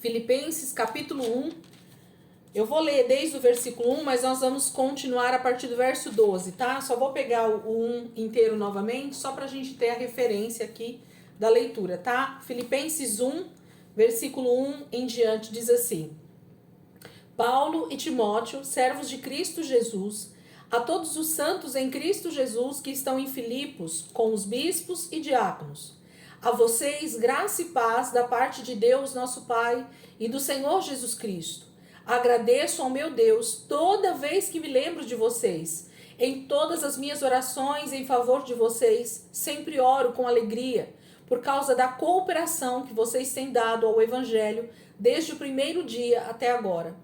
Filipenses capítulo 1. Eu vou ler desde o versículo 1, mas nós vamos continuar a partir do verso 12, tá? Só vou pegar o 1 inteiro novamente, só para a gente ter a referência aqui da leitura, tá? Filipenses 1, versículo 1 em diante, diz assim: Paulo e Timóteo, servos de Cristo Jesus, a todos os santos em Cristo Jesus que estão em Filipos, com os bispos e diáconos. A vocês, graça e paz da parte de Deus, nosso Pai, e do Senhor Jesus Cristo. Agradeço ao meu Deus toda vez que me lembro de vocês. Em todas as minhas orações em favor de vocês, sempre oro com alegria, por causa da cooperação que vocês têm dado ao Evangelho desde o primeiro dia até agora.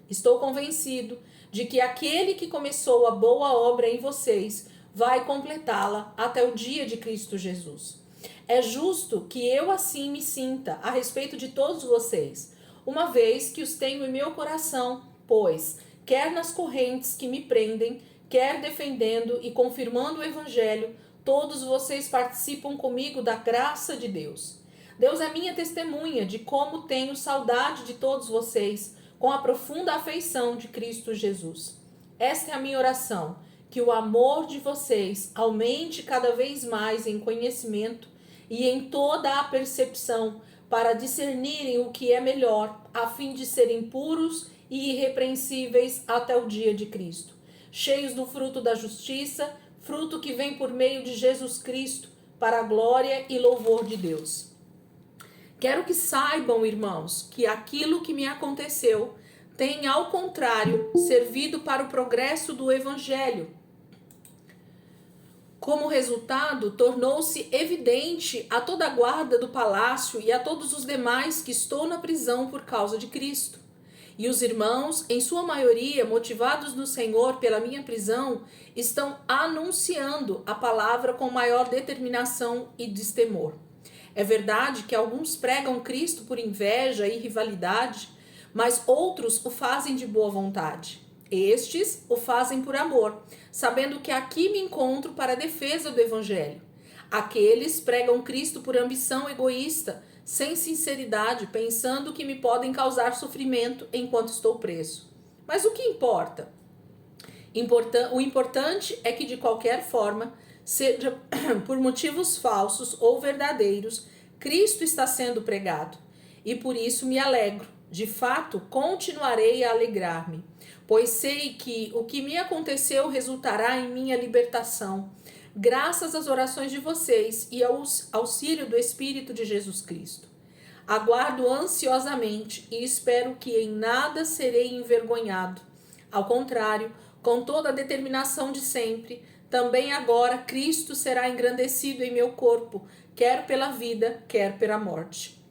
Estou convencido de que aquele que começou a boa obra em vocês vai completá-la até o dia de Cristo Jesus. É justo que eu assim me sinta a respeito de todos vocês, uma vez que os tenho em meu coração, pois, quer nas correntes que me prendem, quer defendendo e confirmando o Evangelho, todos vocês participam comigo da graça de Deus. Deus é minha testemunha de como tenho saudade de todos vocês, com a profunda afeição de Cristo Jesus. Esta é a minha oração, que o amor de vocês aumente cada vez mais em conhecimento e em toda a percepção, para discernirem o que é melhor, a fim de serem puros e irrepreensíveis até o dia de Cristo, cheios do fruto da justiça, fruto que vem por meio de Jesus Cristo, para a glória e louvor de Deus. Quero que saibam, irmãos, que aquilo que me aconteceu tem, ao contrário, servido para o progresso do Evangelho. Como resultado, tornou-se evidente a toda a guarda do palácio e a todos os demais que estou na prisão por causa de Cristo. E os irmãos, em sua maioria, motivados no Senhor pela minha prisão, estão anunciando a palavra com maior determinação e destemor. É verdade que alguns pregam Cristo por inveja e rivalidade, mas outros o fazem de boa vontade. Estes o fazem por amor, sabendo que aqui me encontro para a defesa do Evangelho. Aqueles pregam Cristo por ambição egoísta, sem sinceridade, pensando que me podem causar sofrimento enquanto estou preso. Mas o que importa? O importante é que, de qualquer forma, seja por motivos falsos ou verdadeiros, Cristo está sendo pregado. E por isso me alegro. De fato, continuarei a alegrar-me, pois sei que o que me aconteceu resultará em minha libertação, graças às orações de vocês e ao auxílio do Espírito de Jesus Cristo. Aguardo ansiosamente e espero que em nada serei envergonhado. Ao contrário, com toda a determinação de sempre, também agora Cristo será engrandecido em meu corpo, quer pela vida, quer pela morte.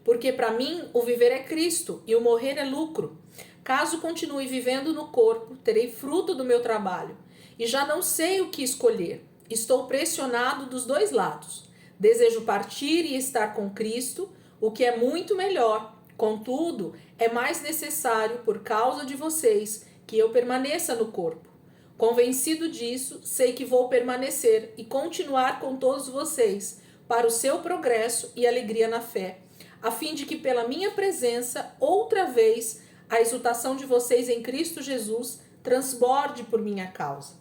Porque para mim o viver é Cristo e o morrer é lucro. Caso continue vivendo no corpo, terei fruto do meu trabalho. E já não sei o que escolher. Estou pressionado dos dois lados. Desejo partir e estar com Cristo, o que é muito melhor. Contudo, é mais necessário, por causa de vocês, que eu permaneça no corpo. Convencido disso, sei que vou permanecer e continuar com todos vocês, para o seu progresso e alegria na fé, a fim de que pela minha presença, outra vez, a exultação de vocês em Cristo Jesus transborde por minha causa.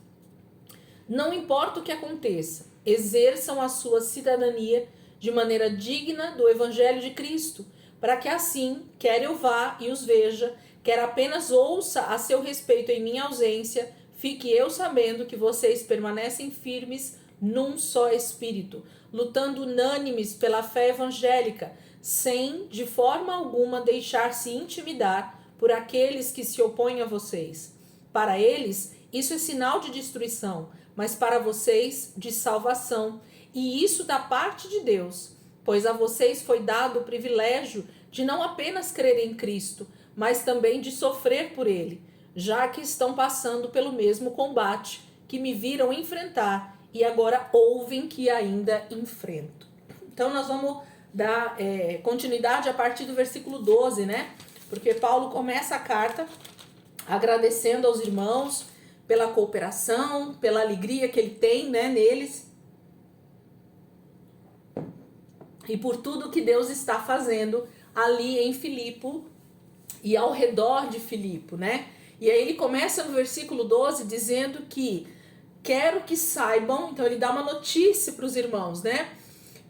Não importa o que aconteça, exerçam a sua cidadania de maneira digna do Evangelho de Cristo, para que assim, quer eu vá e os veja, quer apenas ouça a seu respeito em minha ausência, fique eu sabendo que vocês permanecem firmes num só espírito, lutando unânimes pela fé evangélica, sem, de forma alguma, deixar-se intimidar por aqueles que se opõem a vocês. Para eles, isso é sinal de destruição, mas para vocês, de salvação, e isso da parte de Deus, pois a vocês foi dado o privilégio de não apenas crer em Cristo, mas também de sofrer por Ele, já que estão passando pelo mesmo combate que me viram enfrentar e agora ouvem que ainda enfrento. Então nós vamos dar continuidade a partir do versículo 12, né? Porque Paulo começa a carta agradecendo aos irmãos pela cooperação, pela alegria que ele tem, né, neles, e por tudo que Deus está fazendo ali em Filipe e ao redor de Filipe, né? E aí ele começa no versículo 12 dizendo que quero que saibam, então ele dá uma notícia para os irmãos, né?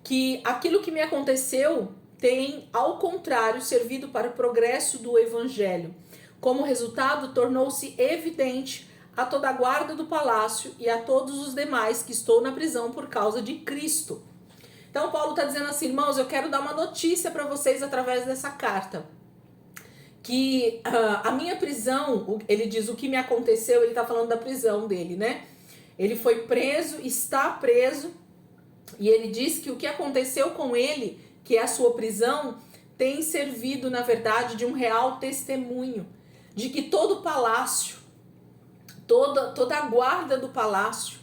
Que aquilo que me aconteceu tem, ao contrário, servido para o progresso do evangelho. Como resultado, tornou-se evidente a toda a guarda do palácio e a todos os demais que estou na prisão por causa de Cristo. Então Paulo está dizendo assim, irmãos, eu quero dar uma notícia para vocês através dessa carta. Que a minha prisão, ele diz o que me aconteceu, ele está falando da prisão dele, né? Ele foi preso, está preso, e ele diz que o que aconteceu com ele, que é a sua prisão, tem servido, na verdade, de um real testemunho, de que todo o palácio, toda a guarda do palácio,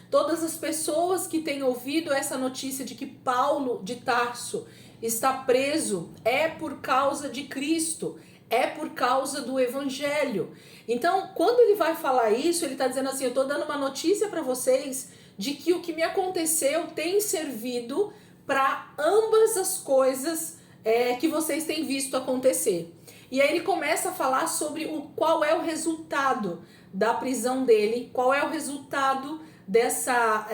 todas as pessoas que têm ouvido essa notícia de que Paulo de Tarso está preso, é por causa de Cristo, é por causa do evangelho. Então, quando ele vai falar isso, ele está dizendo assim, eu estou dando uma notícia para vocês de que o que me aconteceu tem servido para ambas as coisas que vocês têm visto acontecer. E aí ele começa a falar sobre qual é o resultado da prisão dele, qual é o resultado dessa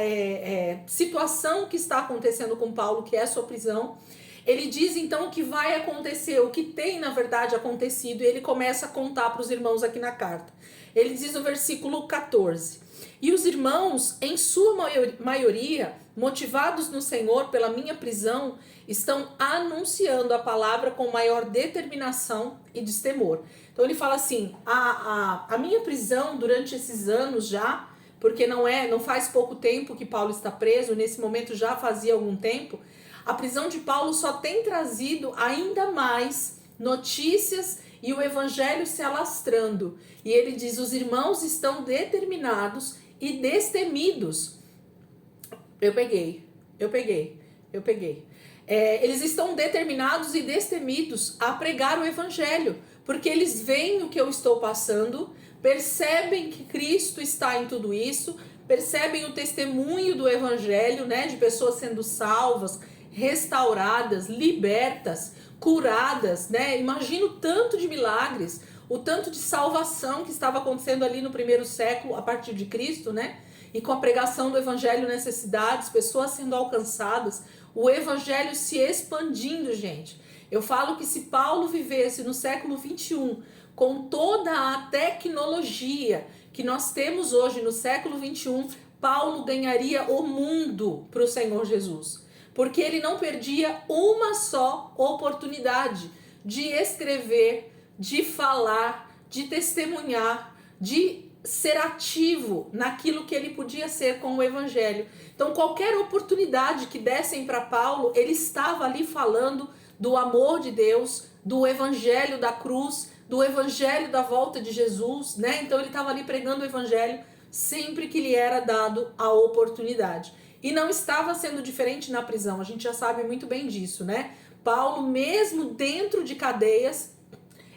situação que está acontecendo com Paulo, que é a sua prisão. Ele diz então o que vai acontecer, o que tem na verdade acontecido, e ele começa a contar para os irmãos aqui na carta. Ele diz no versículo 14, e os irmãos, em sua maioria, motivados no Senhor pela minha prisão, estão anunciando a palavra com maior determinação e destemor. Então ele fala assim, a minha prisão durante esses anos já, porque não faz pouco tempo que Paulo está preso, nesse momento já fazia algum tempo, a prisão de Paulo só tem trazido ainda mais notícias e o evangelho se alastrando. E ele diz, os irmãos estão determinados e destemidos. Eu peguei. Eles estão determinados e destemidos a pregar o evangelho, porque eles veem o que eu estou passando, percebem que Cristo está em tudo isso, percebem o testemunho do evangelho, né, de pessoas sendo salvas, restauradas, libertas, curadas, né? Imagina o tanto de milagres, o tanto de salvação que estava acontecendo ali no primeiro século a partir de Cristo, né? E com a pregação do evangelho nessas cidades, pessoas sendo alcançadas, o evangelho se expandindo, gente. Eu falo que se Paulo vivesse no século 21, com toda a tecnologia que nós temos hoje no século 21, Paulo ganharia o mundo para o Senhor Jesus. Porque ele não perdia uma só oportunidade de escrever, de falar, de testemunhar, de ser ativo naquilo que ele podia ser com o evangelho. Então, qualquer oportunidade que dessem para Paulo, ele estava ali falando do amor de Deus, do evangelho da cruz, do evangelho da volta de Jesus, né? Então, ele estava ali pregando o evangelho sempre que lhe era dado a oportunidade. E não estava sendo diferente na prisão, a gente já sabe muito bem disso, né? Paulo, mesmo dentro de cadeias,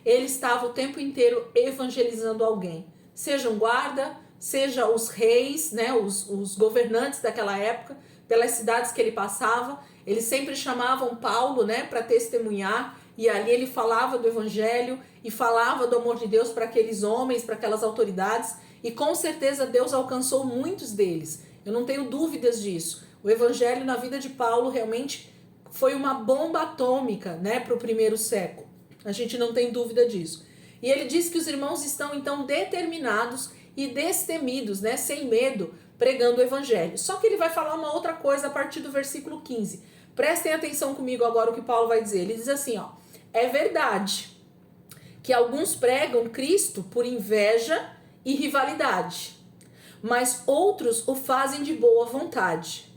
ele estava o tempo inteiro evangelizando alguém. Seja um guarda, seja os reis, né? Os governantes daquela época, pelas cidades que ele passava, eles sempre chamavam Paulo, né? Para testemunhar, e ali ele falava do evangelho e falava do amor de Deus para aqueles homens, para aquelas autoridades, e com certeza Deus alcançou muitos deles. Eu não tenho dúvidas disso. O evangelho na vida de Paulo realmente foi uma bomba atômica, né, para o primeiro século. A gente não tem dúvida disso. E ele diz que os irmãos estão então determinados e destemidos, né, sem medo, pregando o evangelho. Só que ele vai falar uma outra coisa a partir do versículo 15. Prestem atenção comigo agora o que Paulo vai dizer. Ele diz assim, ó, é verdade que alguns pregam Cristo por inveja e rivalidade, mas outros o fazem de boa vontade.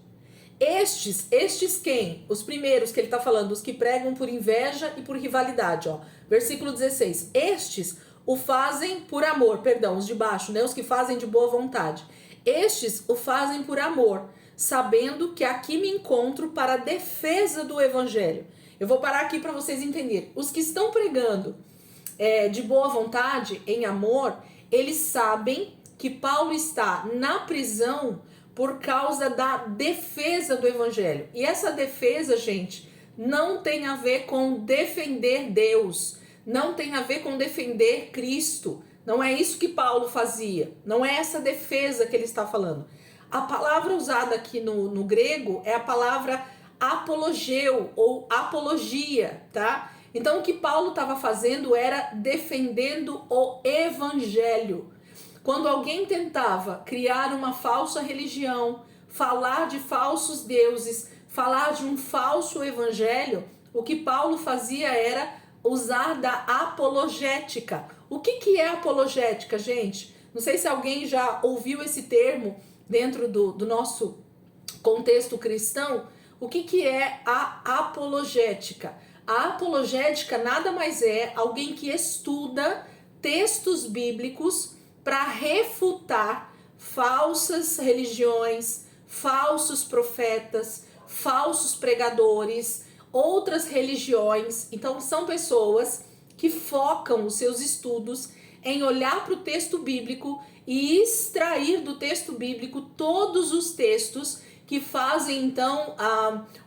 Estes quem? Os primeiros que ele está falando, os que pregam por inveja e por rivalidade, ó. Versículo 16. Estes o fazem por amor, perdão, os de baixo, né? Os que fazem de boa vontade. Estes o fazem por amor, sabendo que aqui me encontro para a defesa do evangelho. Eu vou parar aqui para vocês entenderem. Os que estão pregando de boa vontade, em amor, eles sabem que Paulo está na prisão por causa da defesa do evangelho. E essa defesa, gente, não tem a ver com defender Deus, não tem a ver com defender Cristo. Não é isso que Paulo fazia, não é essa defesa que ele está falando. A palavra usada aqui no grego é a palavra apologeu ou apologia, tá? Então o que Paulo estava fazendo era defendendo o evangelho. Quando alguém tentava criar uma falsa religião, falar de falsos deuses, falar de um falso evangelho, o que Paulo fazia era usar da apologética. O que é apologética, gente? Não sei se alguém já ouviu esse termo dentro do nosso contexto cristão. O que é a apologética? A apologética nada mais é alguém que estuda textos bíblicos para refutar falsas religiões, falsos profetas, falsos pregadores, outras religiões. Então são pessoas que focam os seus estudos em olhar para o texto bíblico e extrair do texto bíblico todos os textos que fazem então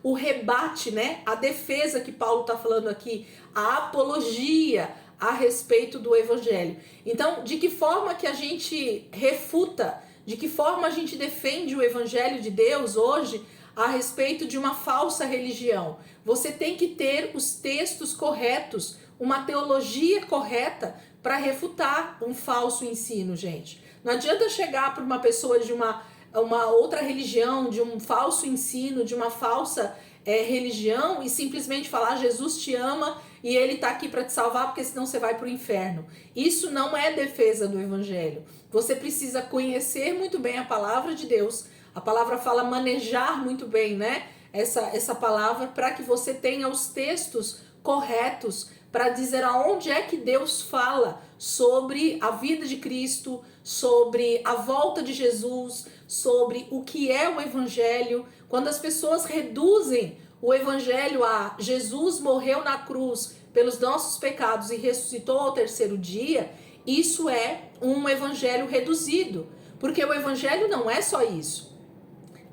o rebate, né? A defesa que Paulo está falando aqui, a apologia a respeito do evangelho. Então, de que forma que a gente refuta, de que forma a gente defende o evangelho de Deus hoje a respeito de uma falsa religião? Você tem que ter os textos corretos, uma teologia correta para refutar um falso ensino, gente. Não adianta chegar para uma pessoa de uma outra religião, de um falso ensino, de uma falsa religião e simplesmente falar Jesus te ama e ele está aqui para te salvar porque senão você vai para o inferno. Isso não é defesa do evangelho. Você precisa conhecer muito bem a palavra de Deus. A palavra fala manejar muito bem, né? Essa palavra para que você tenha os textos corretos para dizer aonde é que Deus fala sobre a vida de Cristo, sobre a volta de Jesus, sobre o que é o evangelho. Quando as pessoas reduzem o evangelho a Jesus morreu na cruz pelos nossos pecados e ressuscitou ao terceiro dia, isso é um evangelho reduzido, porque o evangelho não é só isso.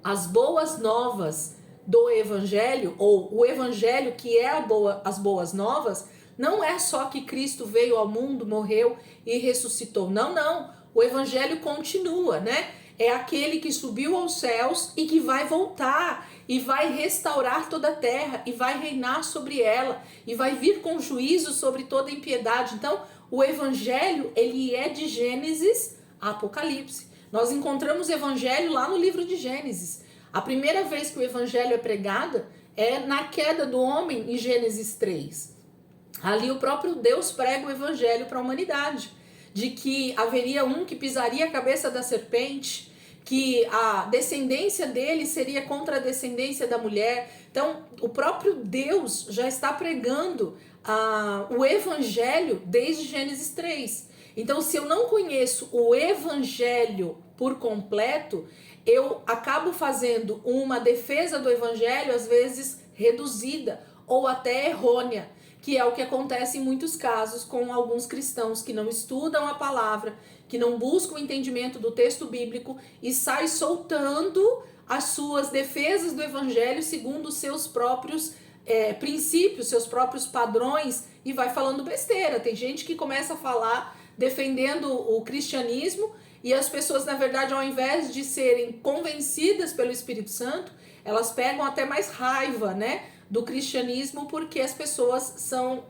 As boas novas do evangelho, ou o evangelho que é as boas novas, não é só que Cristo veio ao mundo, morreu e ressuscitou. Não, não. O evangelho continua, né? É aquele que subiu aos céus e que vai voltar e vai restaurar toda a terra e vai reinar sobre ela e vai vir com juízo sobre toda impiedade. Então, o evangelho, ele é de Gênesis a Apocalipse. Nós encontramos o evangelho lá no livro de Gênesis. A primeira vez que o evangelho é pregado é na queda do homem em Gênesis 3. Ali o próprio Deus prega o evangelho para a humanidade, de que haveria um que pisaria a cabeça da serpente, que a descendência dele seria contra a descendência da mulher. Então, o próprio Deus já está pregando o evangelho desde Gênesis 3. Então, se eu não conheço o evangelho por completo, eu acabo fazendo uma defesa do evangelho, às vezes reduzida ou até errônea, que é o que acontece em muitos casos com alguns cristãos que não estudam a palavra, que não buscam o entendimento do texto bíblico e sai soltando as suas defesas do evangelho segundo os seus próprios princípios, seus próprios padrões e vai falando besteira. Tem gente que começa a falar defendendo o cristianismo e as pessoas, na verdade, ao invés de serem convencidas pelo Espírito Santo, elas pegam até mais raiva, né, do cristianismo, porque as pessoas são,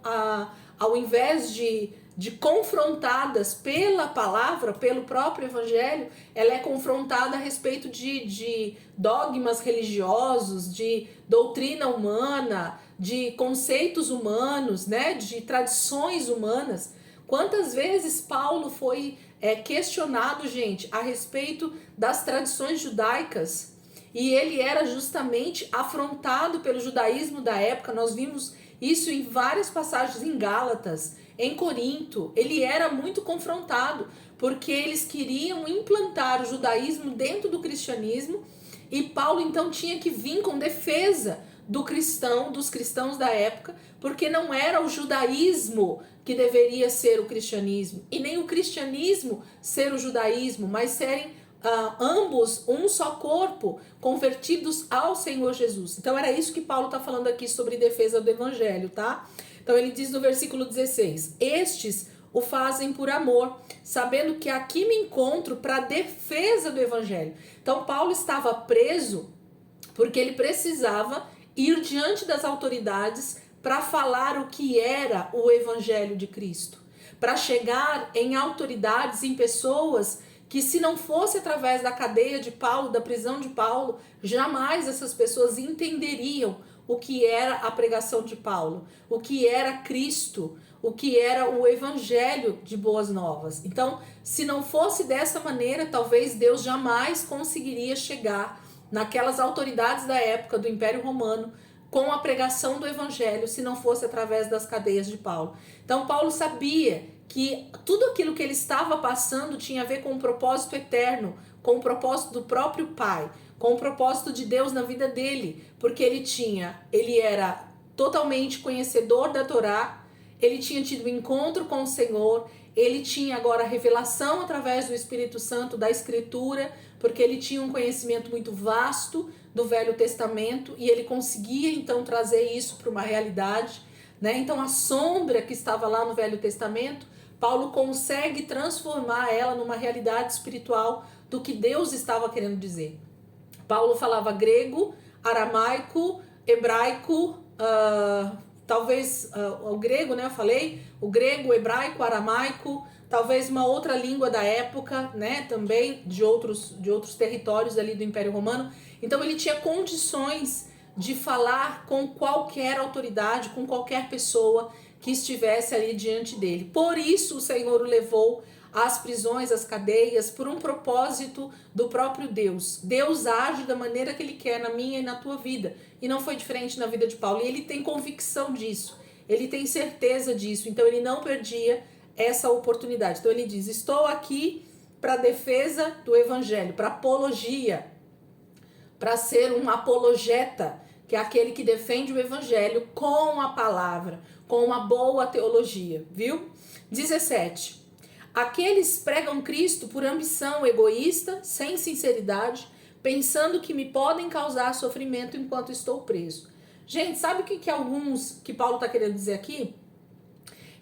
ao invés de confrontadas pela palavra, pelo próprio evangelho, ela é confrontada a respeito de dogmas religiosos, de doutrina humana, de conceitos humanos, né, de tradições humanas. Quantas vezes Paulo foi questionado, gente, a respeito das tradições judaicas, e ele era justamente afrontado pelo judaísmo da época. Nós vimos isso em várias passagens em Gálatas, em Corinto. Ele era muito confrontado, porque eles queriam implantar o judaísmo dentro do cristianismo, e Paulo então tinha que vir com defesa dos cristãos da época, porque não era o judaísmo que deveria ser o cristianismo, e nem o cristianismo ser o judaísmo, mas serem ambos um só corpo, convertidos ao Senhor Jesus. Então era isso que Paulo está falando aqui sobre defesa do evangelho, tá? Então ele diz no versículo 16: estes o fazem por amor, sabendo que aqui me encontro para a defesa do evangelho. Então Paulo estava preso porque ele precisava ir diante das autoridades para falar o que era o evangelho de Cristo, para chegar em autoridades, em pessoas que, se não fosse através da cadeia de Paulo, da prisão de Paulo, jamais essas pessoas entenderiam o que era a pregação de Paulo, o que era Cristo, o que era o evangelho de boas novas. Então, se não fosse dessa maneira, talvez Deus jamais conseguiria chegar naquelas autoridades da época do Império Romano com a pregação do evangelho, se não fosse através das cadeias de Paulo. Então, Paulo sabia que tudo aquilo que ele estava passando tinha a ver com um propósito eterno, com o propósito do próprio Pai, com o propósito de Deus na vida dele, porque ele era totalmente conhecedor da Torá, ele tinha tido um encontro com o Senhor, ele tinha agora a revelação através do Espírito Santo da Escritura, porque ele tinha um conhecimento muito vasto do Velho Testamento e ele conseguia então trazer isso para uma realidade, né? Então a sombra que estava lá no Velho Testamento, Paulo consegue transformar ela numa realidade espiritual do que Deus estava querendo dizer. Paulo falava grego, aramaico, hebraico, talvez o grego, né? Eu falei, o grego, o hebraico, o aramaico, talvez uma outra língua da época, né? Também de outros territórios ali do Império Romano. Então ele tinha condições de falar com qualquer autoridade, com qualquer pessoa que estivesse ali diante dele. Por isso o Senhor o levou às prisões, às cadeias, por um propósito do próprio Deus. Deus age da maneira que ele quer na minha e na tua vida. E não foi diferente na vida de Paulo. E ele tem convicção disso. Ele tem certeza disso. Então ele não perdia essa oportunidade. Então ele diz: estou aqui para a defesa do evangelho, para apologia, para ser um apologeta, que é aquele que defende o evangelho com a palavra, com uma boa teologia, viu? 17. Aqueles pregam Cristo por ambição egoísta, sem sinceridade, pensando que me podem causar sofrimento enquanto estou preso. Gente, sabe o que Paulo está querendo dizer aqui?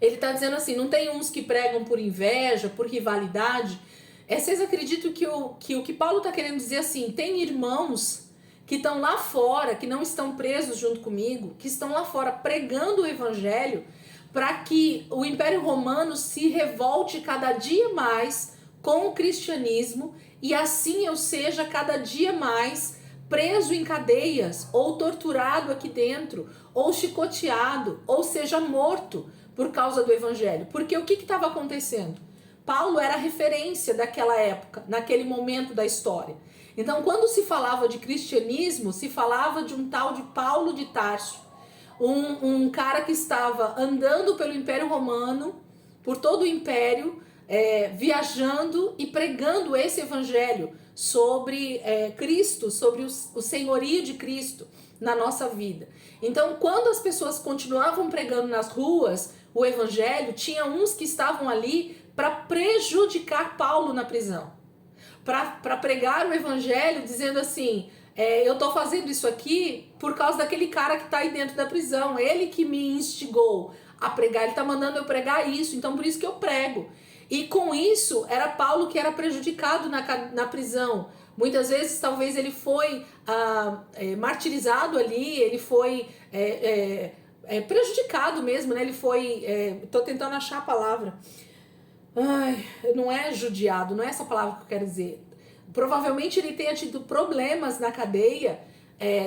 Ele está dizendo assim, não tem uns que pregam por inveja, por rivalidade. Vocês acreditam que o que Paulo está querendo dizer assim, tem irmãos que estão lá fora, que não estão presos junto comigo, que estão lá fora pregando o evangelho, para que o Império Romano se revolte cada dia mais com o cristianismo e assim eu seja cada dia mais preso em cadeias, ou torturado aqui dentro, ou chicoteado, ou seja morto por causa do evangelho. Porque o que estava acontecendo? Paulo era a referência daquela época, naquele momento da história. Então, quando se falava de cristianismo, se falava de um tal de Paulo de Tarso, um cara que estava andando pelo Império Romano, por todo o Império, viajando e pregando esse evangelho sobre Cristo, sobre o senhorio de Cristo na nossa vida. Então, quando as pessoas continuavam pregando nas ruas o evangelho, tinha uns que estavam ali para prejudicar Paulo na prisão, para pregar o evangelho dizendo assim, eu estou fazendo isso aqui por causa daquele cara que está aí dentro da prisão, ele que me instigou a pregar, ele está mandando eu pregar isso, então por isso que eu prego. E com isso, era Paulo que era prejudicado na prisão. Muitas vezes, talvez ele foi martirizado ali, ele foi prejudicado mesmo, né? Ele foi, estou tentando achar a palavra, não é judiado, não é essa palavra que eu quero dizer. Provavelmente ele tenha tido problemas na cadeia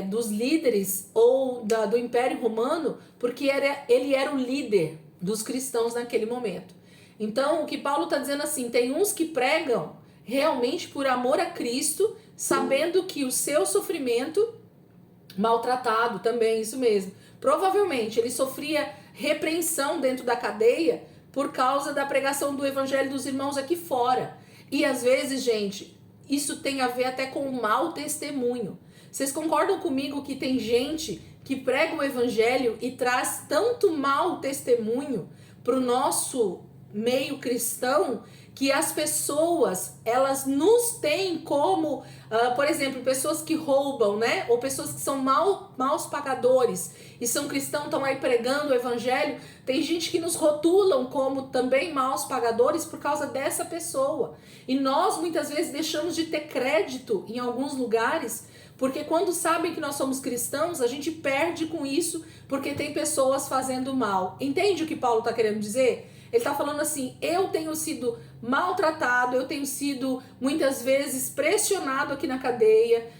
dos líderes ou do Império Romano, porque ele era o líder dos cristãos naquele momento. Então, o que Paulo está dizendo assim, tem uns que pregam realmente por amor a Cristo, sabendo que o seu sofrimento, maltratado também, isso mesmo, provavelmente ele sofria repreensão dentro da cadeia por causa da pregação do evangelho dos irmãos aqui fora. E às vezes, gente, isso tem a ver até com o mau testemunho. Vocês concordam comigo que tem gente que prega o evangelho e traz tanto mau testemunho para o nosso meio cristão que as pessoas, elas nos têm como, por exemplo, pessoas que roubam, né? Ou pessoas que são maus pagadores e são cristãos, estão aí pregando o evangelho. Tem gente que nos rotulam como também maus pagadores por causa dessa pessoa. E nós muitas vezes deixamos de ter crédito em alguns lugares, porque quando sabem que nós somos cristãos, a gente perde com isso, porque tem pessoas fazendo mal. Entende o que Paulo está querendo dizer? Ele está falando assim, eu tenho sido maltratado, eu tenho sido muitas vezes pressionado aqui na cadeia,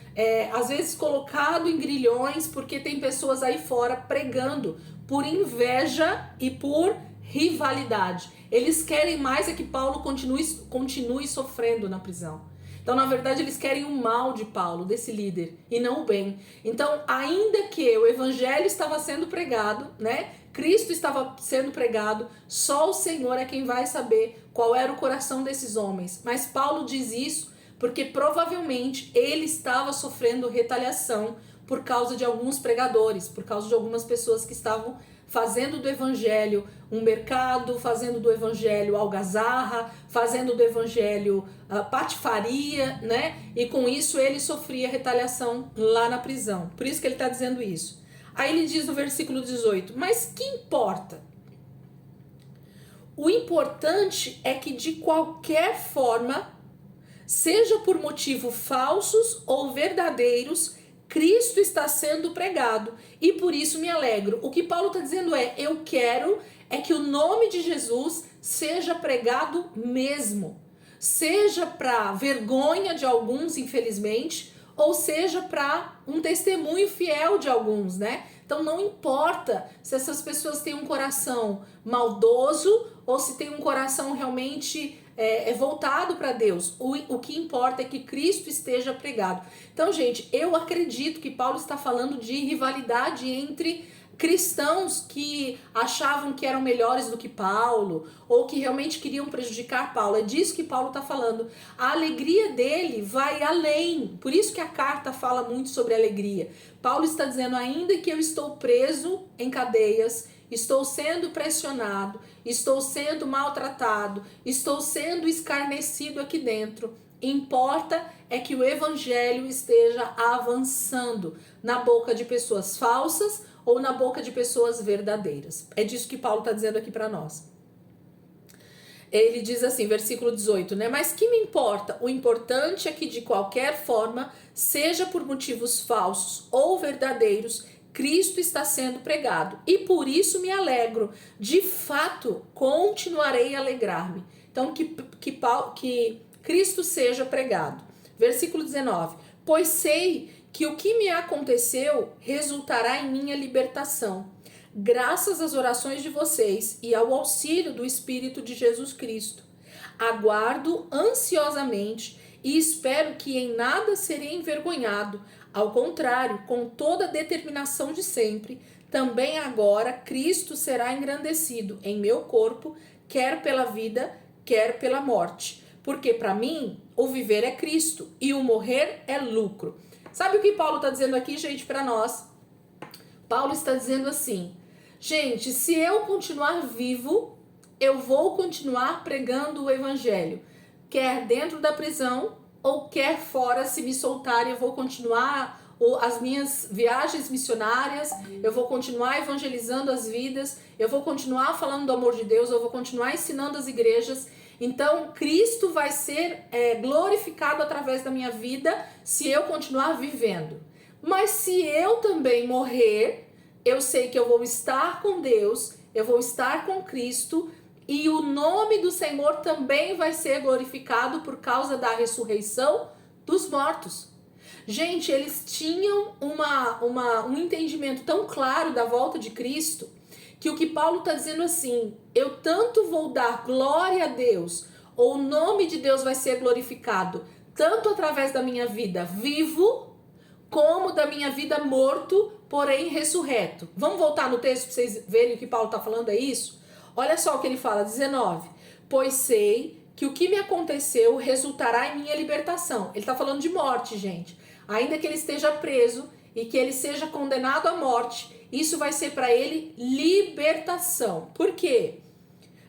às vezes colocado em grilhões, porque tem pessoas aí fora pregando por inveja e por rivalidade. Eles querem mais é que Paulo continue sofrendo na prisão. Então, na verdade, eles querem o mal de Paulo, desse líder, e não o bem. Então, ainda que o evangelho estava sendo pregado, né? Cristo estava sendo pregado, só o Senhor é quem vai saber qual era o coração desses homens. Mas Paulo diz isso porque provavelmente ele estava sofrendo retaliação por causa de alguns pregadores, por causa de algumas pessoas que estavam fazendo do evangelho um mercado, fazendo do evangelho algazarra, fazendo do evangelho patifaria, né? E com isso ele sofria retaliação lá na prisão. Por isso que ele está dizendo isso. Aí ele diz no versículo 18, mas que importa? O importante é que de qualquer forma, seja por motivos falsos ou verdadeiros, Cristo está sendo pregado e por isso me alegro. O que Paulo está dizendo eu quero que o nome de Jesus seja pregado mesmo. Seja para vergonha de alguns, infelizmente, ou seja para um testemunho fiel de alguns, né? Então não importa se essas pessoas têm um coração maldoso ou se tem um coração realmente voltado para Deus. O que importa é que Cristo esteja pregado. Então, gente, eu acredito que Paulo está falando de rivalidade entre cristãos que achavam que eram melhores do que Paulo ou que realmente queriam prejudicar Paulo. É disso que Paulo está falando. A alegria dele vai além. Por isso que a carta fala muito sobre alegria. Paulo está dizendo, ainda que eu estou preso em cadeias, estou sendo pressionado, estou sendo maltratado, estou sendo escarnecido aqui dentro. Importa é que o evangelho esteja avançando na boca de pessoas falsas ou na boca de pessoas verdadeiras. É disso que Paulo está dizendo aqui para nós. Ele diz assim, versículo 18, né? Mas que me importa? O importante é que de qualquer forma, seja por motivos falsos ou verdadeiros, Cristo está sendo pregado. E por isso me alegro. De fato, continuarei a alegrar-me. Então, que Cristo seja pregado. Versículo 19. Pois sei que o que me aconteceu resultará em minha libertação, graças às orações de vocês e ao auxílio do Espírito de Jesus Cristo. Aguardo ansiosamente e espero que em nada serei envergonhado. Ao contrário, com toda a determinação de sempre, também agora Cristo será engrandecido em meu corpo, quer pela vida, quer pela morte. Porque para mim, o viver é Cristo e o morrer é lucro. Sabe o que Paulo está dizendo aqui, gente, para nós? Paulo está dizendo assim, gente, se eu continuar vivo, eu vou continuar pregando o evangelho, quer dentro da prisão ou quer fora, se me soltarem, eu vou continuar as minhas viagens missionárias, eu vou continuar evangelizando as vidas, eu vou continuar falando do amor de Deus, eu vou continuar ensinando as igrejas. Então, Cristo vai ser glorificado através da minha vida se eu continuar vivendo. Mas se eu também morrer, eu sei que eu vou estar com Deus, eu vou estar com Cristo e o nome do Senhor também vai ser glorificado por causa da ressurreição dos mortos. Gente, eles tinham um entendimento tão claro da volta de Cristo que o que Paulo está dizendo assim, eu tanto vou dar glória a Deus, ou o nome de Deus vai ser glorificado, tanto através da minha vida vivo, como da minha vida morto, porém ressurreto. Vamos voltar no texto para vocês verem o que Paulo está falando, é isso? Olha só o que ele fala, 19. Pois sei que o que me aconteceu resultará em minha libertação. Ele está falando de morte, gente. Ainda que ele esteja preso e que ele seja condenado à morte, isso vai ser para ele libertação. Por quê?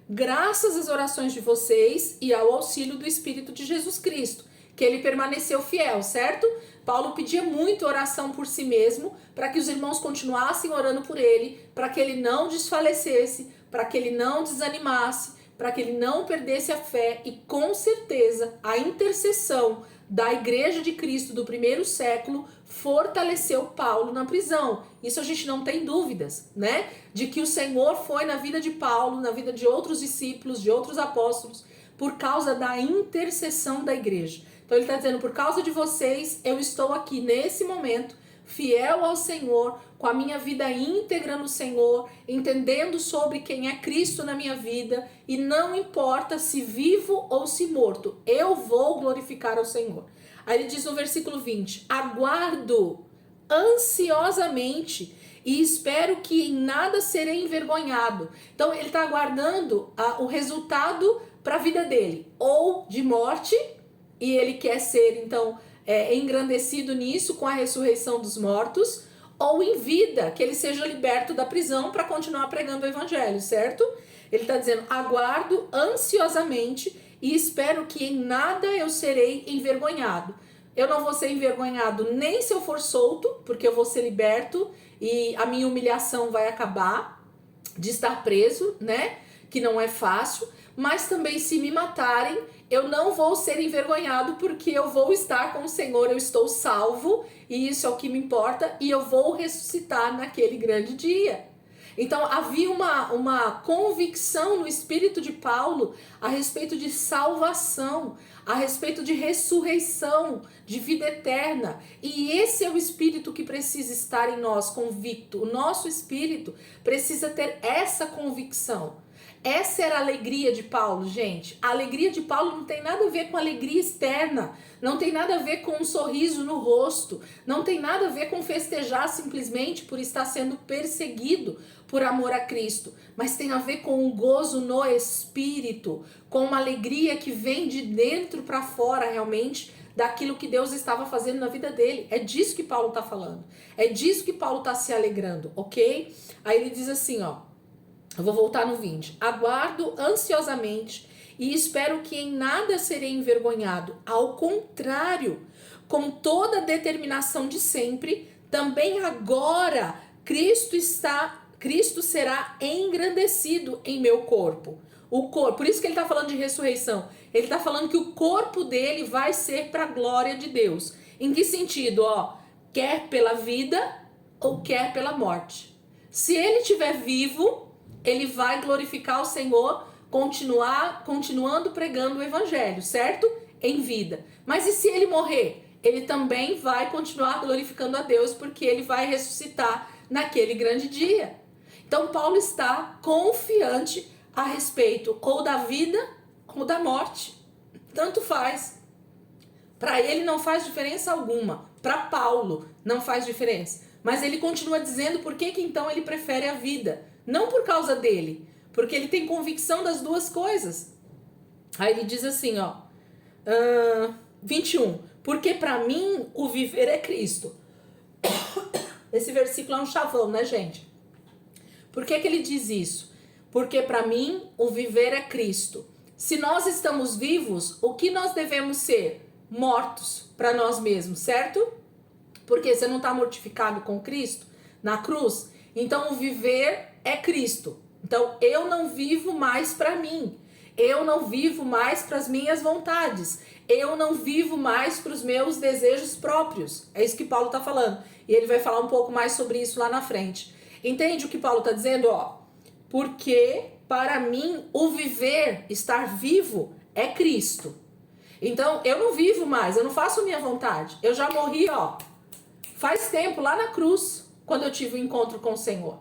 graças às orações de vocês e ao auxílio do Espírito de Jesus Cristo, que ele permaneceu fiel, certo? Paulo pedia muito oração por si mesmo, para que os irmãos continuassem orando por ele, para que ele não desfalecesse, para que ele não desanimasse, para que ele não perdesse a fé, e com certeza a intercessão da Igreja de Cristo do primeiro século fortaleceu Paulo na prisão. Isso a gente não tem dúvidas, né? De que o Senhor foi na vida de Paulo, na vida de outros discípulos, de outros apóstolos, por causa da intercessão da igreja. Então ele está dizendo, por causa de vocês, eu estou aqui nesse momento, fiel ao Senhor, com a minha vida íntegra no Senhor, entendendo sobre quem é Cristo na minha vida, e não importa se vivo ou se morto, eu vou glorificar ao Senhor. Aí ele diz no versículo 20, aguardo ansiosamente e espero que em nada serei envergonhado. Então ele está aguardando o resultado para a vida dele, ou de morte, e ele quer ser então engrandecido nisso com a ressurreição dos mortos, ou em vida, que ele seja liberto da prisão para continuar pregando o evangelho, certo? Ele está dizendo, aguardo ansiosamente e espero que em nada eu serei envergonhado. Eu não vou ser envergonhado nem se eu for solto, porque eu vou ser liberto e a minha humilhação vai acabar de estar preso, né? Que não é fácil, mas também se me matarem, eu não vou ser envergonhado, porque eu vou estar com o Senhor, eu estou salvo, e isso é o que me importa, e eu vou ressuscitar naquele grande dia. Então havia uma convicção no espírito de Paulo a respeito de salvação, a respeito de ressurreição, de vida eterna. E esse é o espírito que precisa estar em nós, convicto. O nosso espírito precisa ter essa convicção. Essa era a alegria de Paulo, gente. A alegria de Paulo não tem nada a ver com alegria externa, não tem nada a ver com um sorriso no rosto, não tem nada a ver com festejar simplesmente por estar sendo perseguido por amor a Cristo, mas tem a ver com um gozo no espírito, com uma alegria que vem de dentro para fora realmente, daquilo que Deus estava fazendo na vida dele. É disso que Paulo está falando, é disso que Paulo está se alegrando, ok? Aí ele diz assim, ó, eu vou voltar no 20. Aguardo ansiosamente e espero que em nada serei envergonhado. Ao contrário, com toda a determinação de sempre, também agora Cristo será engrandecido em meu corpo. O corpo, por isso que ele está falando de ressurreição. Ele está falando que o corpo dele vai ser para a glória de Deus. Em que sentido? Ó, quer pela vida ou quer pela morte. Se ele estiver vivo, ele vai glorificar o Senhor, continuando pregando o evangelho, certo? Em vida. Mas e se ele morrer? Ele também vai continuar glorificando a Deus, porque ele vai ressuscitar naquele grande dia. Então Paulo está confiante a respeito ou da vida ou da morte. Tanto faz. Para ele não faz diferença alguma. Para Paulo não faz diferença. Mas ele continua dizendo por que então ele prefere a vida. Não por causa dele, porque ele tem convicção das duas coisas. Aí ele diz assim, ó, 21, porque para mim o viver é Cristo. Esse versículo é um chavão, né, gente? Por que ele diz isso? Porque para mim o viver é Cristo. Se nós estamos vivos, o que nós devemos ser? Mortos para nós mesmos, certo? Porque você não está mortificado com Cristo na cruz? Então o viver é Cristo. Então eu não vivo mais para mim. Eu não vivo mais para as minhas vontades. Eu não vivo mais para os meus desejos próprios. É isso que Paulo está falando. E ele vai falar um pouco mais sobre isso lá na frente. Entende o que Paulo está dizendo? Ó, porque para mim o viver, estar vivo, é Cristo. Então eu não vivo mais, eu não faço minha vontade. Eu já morri, ó, faz tempo lá na cruz, quando eu tive o encontro com o Senhor.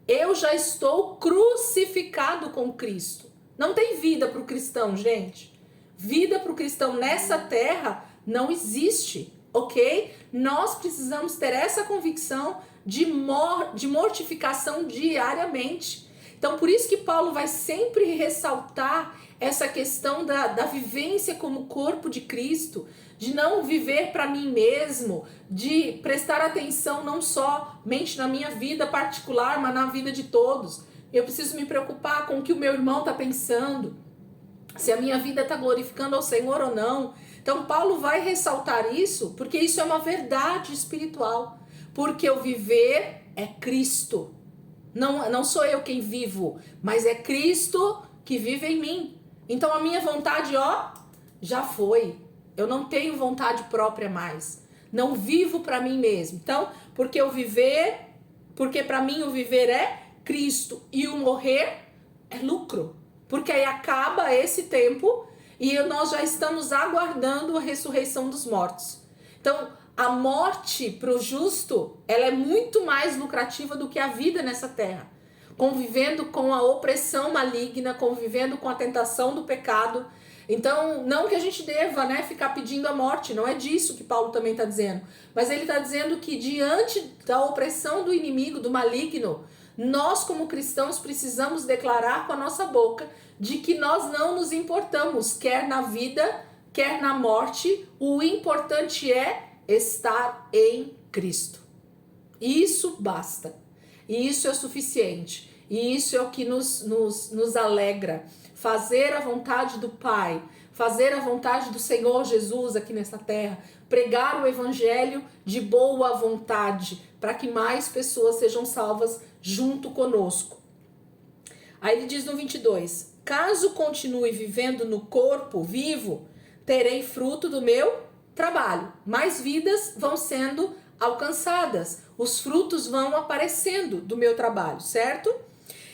Eu já estou crucificado com Cristo. Não tem vida para o cristão, gente. Vida para o cristão nessa terra não existe, ok? Nós precisamos ter essa convicção de mortificação diariamente. Então, por isso que Paulo vai sempre ressaltar essa questão da vivência como corpo de Cristo, de não viver para mim mesmo, de prestar atenção não somente na minha vida particular, mas na vida de todos, Eu preciso me preocupar com o que o meu irmão está pensando, se a minha vida está glorificando ao Senhor ou não. Então Paulo vai ressaltar isso, porque isso é uma verdade espiritual. Porque o viver é Cristo. Não sou eu quem vivo, mas é Cristo que vive em mim. Então a minha vontade, já foi. Eu não tenho vontade própria mais. Não vivo para mim mesmo. Então, porque para mim o viver é Cristo e o morrer é lucro. Porque aí acaba esse tempo e nós já estamos aguardando a ressurreição dos mortos. Então, a morte para o justo, ela é muito mais lucrativa do que a vida nessa terra. Convivendo com a opressão maligna, convivendo com a tentação do pecado. Então, não que a gente deva, ficar pedindo a morte, não é disso que Paulo também está dizendo. Mas ele está dizendo que diante da opressão do inimigo, do maligno, nós como cristãos precisamos declarar com a nossa boca de que nós não nos importamos, quer na vida, quer na morte, o importante é estar em Cristo. Isso basta, e isso é suficiente, e isso é o que nos alegra. Fazer a vontade do Pai, fazer a vontade do Senhor Jesus aqui nessa terra, pregar o evangelho de boa vontade, para que mais pessoas sejam salvas junto conosco. Aí ele diz no 22, caso continue vivendo no corpo vivo, terei fruto do meu trabalho. Mais vidas vão sendo alcançadas, os frutos vão aparecendo do meu trabalho, certo?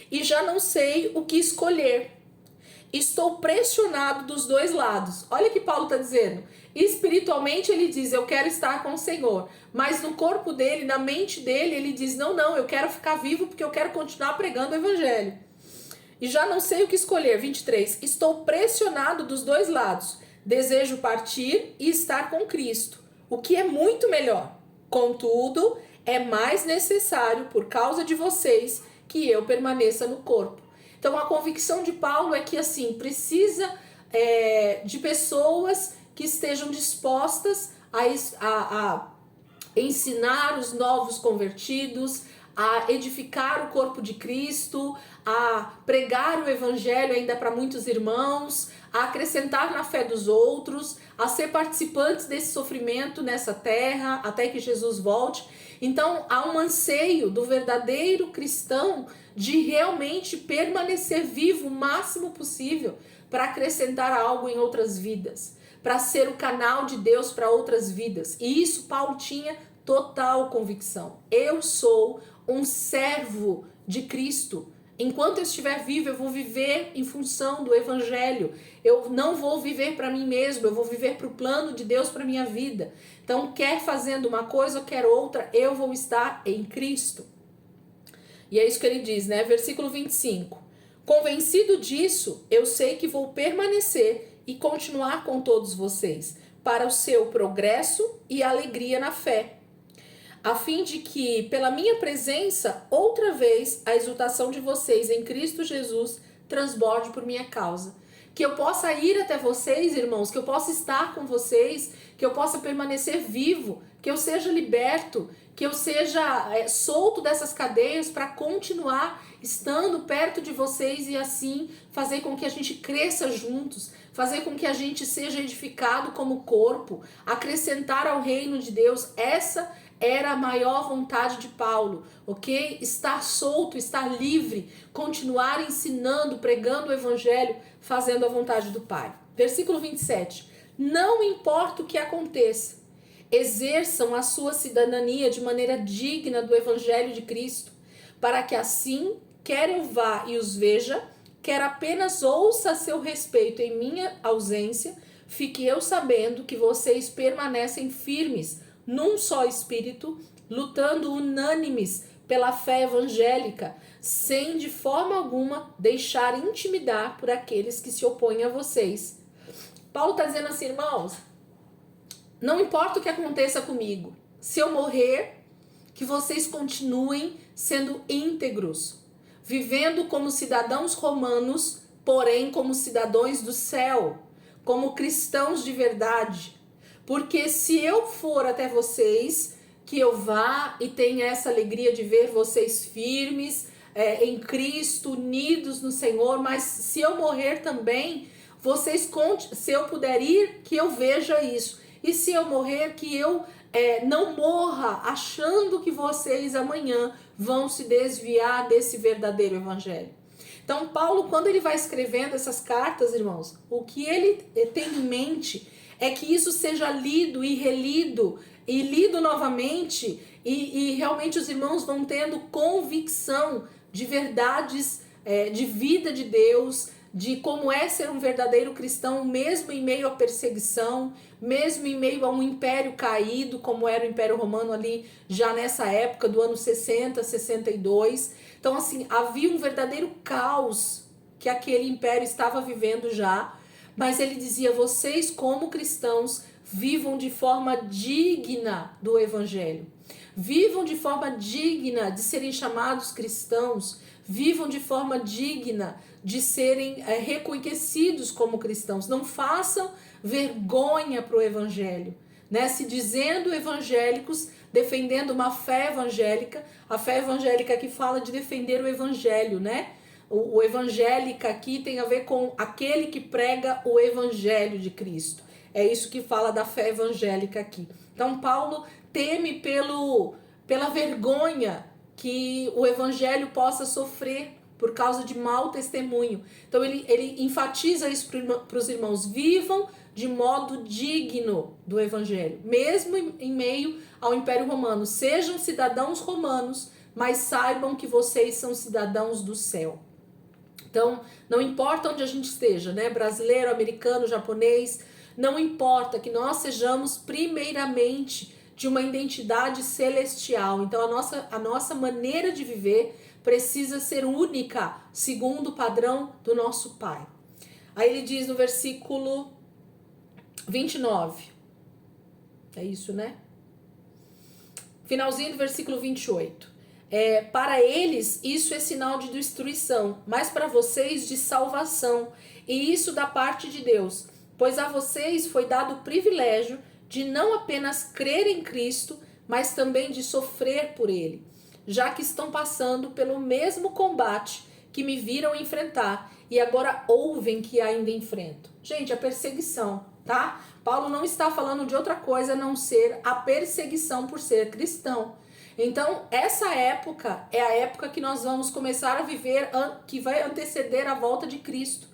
E já não sei o que escolher. Estou pressionado dos dois lados. Olha o que Paulo está dizendo. Espiritualmente ele diz, eu quero estar com o Senhor. Mas no corpo dele, na mente dele, ele diz, não, eu quero ficar vivo porque eu quero continuar pregando o evangelho. E já não sei o que escolher. 23. Estou pressionado dos dois lados. Desejo partir e estar com Cristo, o que é muito melhor. Contudo, é mais necessário, por causa de vocês, que eu permaneça no corpo. Então, a convicção de Paulo é que, assim, precisa de pessoas que estejam dispostas a ensinar os novos convertidos, a edificar o corpo de Cristo, a pregar o evangelho ainda para muitos irmãos, a acrescentar na fé dos outros, a ser participantes desse sofrimento nessa terra, até que Jesus volte. Então, há um anseio do verdadeiro cristão de realmente permanecer vivo o máximo possível para acrescentar algo em outras vidas, para ser o canal de Deus para outras vidas. E isso Paulo tinha total convicção. Eu sou um servo de Cristo. Enquanto eu estiver vivo, eu vou viver em função do evangelho. Eu não vou viver para mim mesmo, eu vou viver para o plano de Deus para minha vida. Então, quer fazendo uma coisa ou quer outra, eu vou estar em Cristo. E é isso que ele diz, Versículo 25. Convencido disso, eu sei que vou permanecer e continuar com todos vocês, para o seu progresso e alegria na fé, a fim de que, pela minha presença, outra vez, a exultação de vocês em Cristo Jesus transborde por minha causa. Que eu possa ir até vocês, irmãos, que eu possa estar com vocês, que eu possa permanecer vivo, que eu seja liberto, que eu seja solto dessas cadeias para continuar estando perto de vocês e assim fazer com que a gente cresça juntos, fazer com que a gente seja edificado como corpo, acrescentar ao reino de Deus. Essa era a maior vontade de Paulo, ok? Estar solto, estar livre, continuar ensinando, pregando o evangelho, fazendo a vontade do Pai. Versículo 27. Não importa o que aconteça, exerçam a sua cidadania de maneira digna do evangelho de Cristo, para que assim, quer eu vá e os veja, quer apenas ouça a seu respeito em minha ausência, fique eu sabendo que vocês permanecem firmes num só espírito, lutando unânimes pela fé evangélica, sem de forma alguma deixar intimidar por aqueles que se opõem a vocês. Paulo está dizendo assim, irmãos, não importa o que aconteça comigo, se eu morrer, que vocês continuem sendo íntegros, vivendo como cidadãos romanos, porém como cidadãos do céu, como cristãos de verdade. Porque se eu for até vocês, que eu vá e tenha essa alegria de ver vocês firmes, em Cristo, unidos no Senhor, mas se eu morrer também, vocês contem, se eu puder ir, que eu veja isso. E se eu morrer, que eu não morra achando que vocês amanhã vão se desviar desse verdadeiro evangelho. Então, Paulo, quando ele vai escrevendo essas cartas, irmãos, o que ele tem em mente é que isso seja lido e relido e lido novamente e realmente os irmãos vão tendo convicção de verdades de vida de Deus, de como é ser um verdadeiro cristão, mesmo em meio à perseguição, mesmo em meio a um império caído, como era o Império Romano ali, já nessa época do ano 60, 62. Então, assim, havia um verdadeiro caos que aquele império estava vivendo já, mas ele dizia, vocês como cristãos, vivam de forma digna do evangelho. Vivam de forma digna de serem chamados cristãos, vivam de forma digna de serem reconhecidos como cristãos. Não façam vergonha para o evangelho, né? Se dizendo evangélicos, defendendo uma fé evangélica, a fé evangélica que fala de defender o evangelho, né? O evangélica aqui tem a ver com aquele que prega o evangelho de Cristo. É isso que fala da fé evangélica aqui. Então Paulo teme pela vergonha que o evangelho possa sofrer por causa de mau testemunho. Então ele enfatiza isso para os irmãos, vivam de modo digno do evangelho, mesmo em meio ao Império Romano. Sejam cidadãos romanos, mas saibam que vocês são cidadãos do céu. Então, não importa onde a gente esteja, né? Brasileiro, americano, japonês, não importa, que nós sejamos primeiramente de uma identidade celestial. Então, a nossa maneira de viver precisa ser única, segundo o padrão do nosso Pai. Aí ele diz no versículo 29. É isso, né? Finalzinho do versículo 28. Para eles, isso é sinal de destruição, mas para vocês de salvação. E isso da parte de Deus. Pois a vocês foi dado o privilégio de não apenas crer em Cristo, mas também de sofrer por Ele, já que estão passando pelo mesmo combate que me viram enfrentar e agora ouvem que ainda enfrento. Gente, a perseguição, tá? Paulo não está falando de outra coisa a não ser a perseguição por ser cristão. Então, essa época é a época que nós vamos começar a viver, que vai anteceder a volta de Cristo.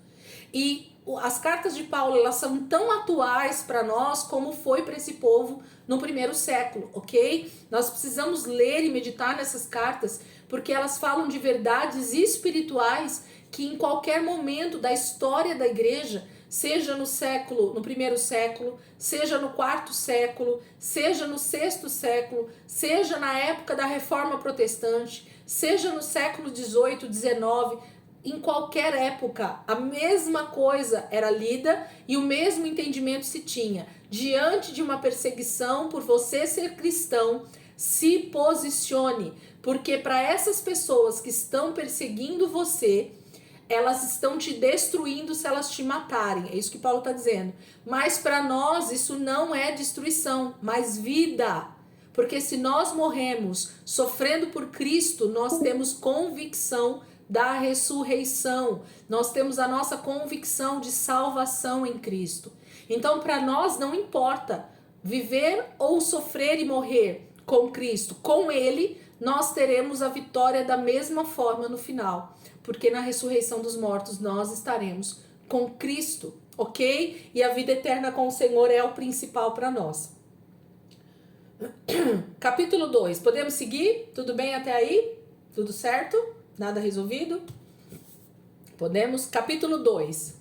E as cartas de Paulo, elas são tão atuais para nós como foi para esse povo no primeiro século, ok? Nós precisamos ler e meditar nessas cartas, porque elas falam de verdades espirituais que em qualquer momento da história da igreja, seja no primeiro século, seja no quarto século, seja no sexto século, seja na época da Reforma Protestante, seja no século 18, 19, em qualquer época, a mesma coisa era lida e o mesmo entendimento se tinha. Diante de uma perseguição por você ser cristão, se posicione, porque para essas pessoas que estão perseguindo você, elas estão te destruindo se elas te matarem. É isso que Paulo está dizendo. Mas para nós isso não é destruição, mas vida. Porque se nós morremos sofrendo por Cristo, nós temos convicção da ressurreição. Nós temos a nossa convicção de salvação em Cristo. Então, para nós não importa viver ou sofrer e morrer com Cristo. Com Ele, nós teremos a vitória da mesma forma no final. Porque na ressurreição dos mortos nós estaremos com Cristo, ok? E a vida eterna com o Senhor é o principal para nós. Capítulo 2. Podemos seguir? Tudo bem até aí? Tudo certo? Nada resolvido? Podemos? Capítulo 2.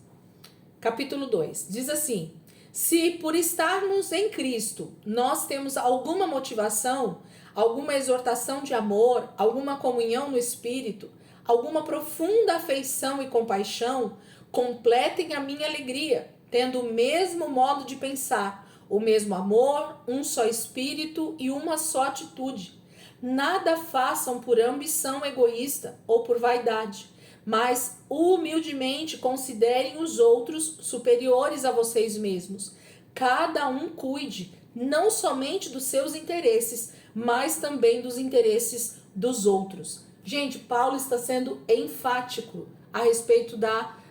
Capítulo 2. Diz assim: se por estarmos em Cristo nós temos alguma motivação, alguma exortação de amor, alguma comunhão no Espírito, alguma profunda afeição e compaixão, completem a minha alegria, tendo o mesmo modo de pensar, o mesmo amor, um só Espírito e uma só atitude. Nada façam por ambição egoísta ou por vaidade, mas humildemente considerem os outros superiores a vocês mesmos. Cada um cuide não somente dos seus interesses, mas também dos interesses dos outros. Gente, Paulo está sendo enfático a respeito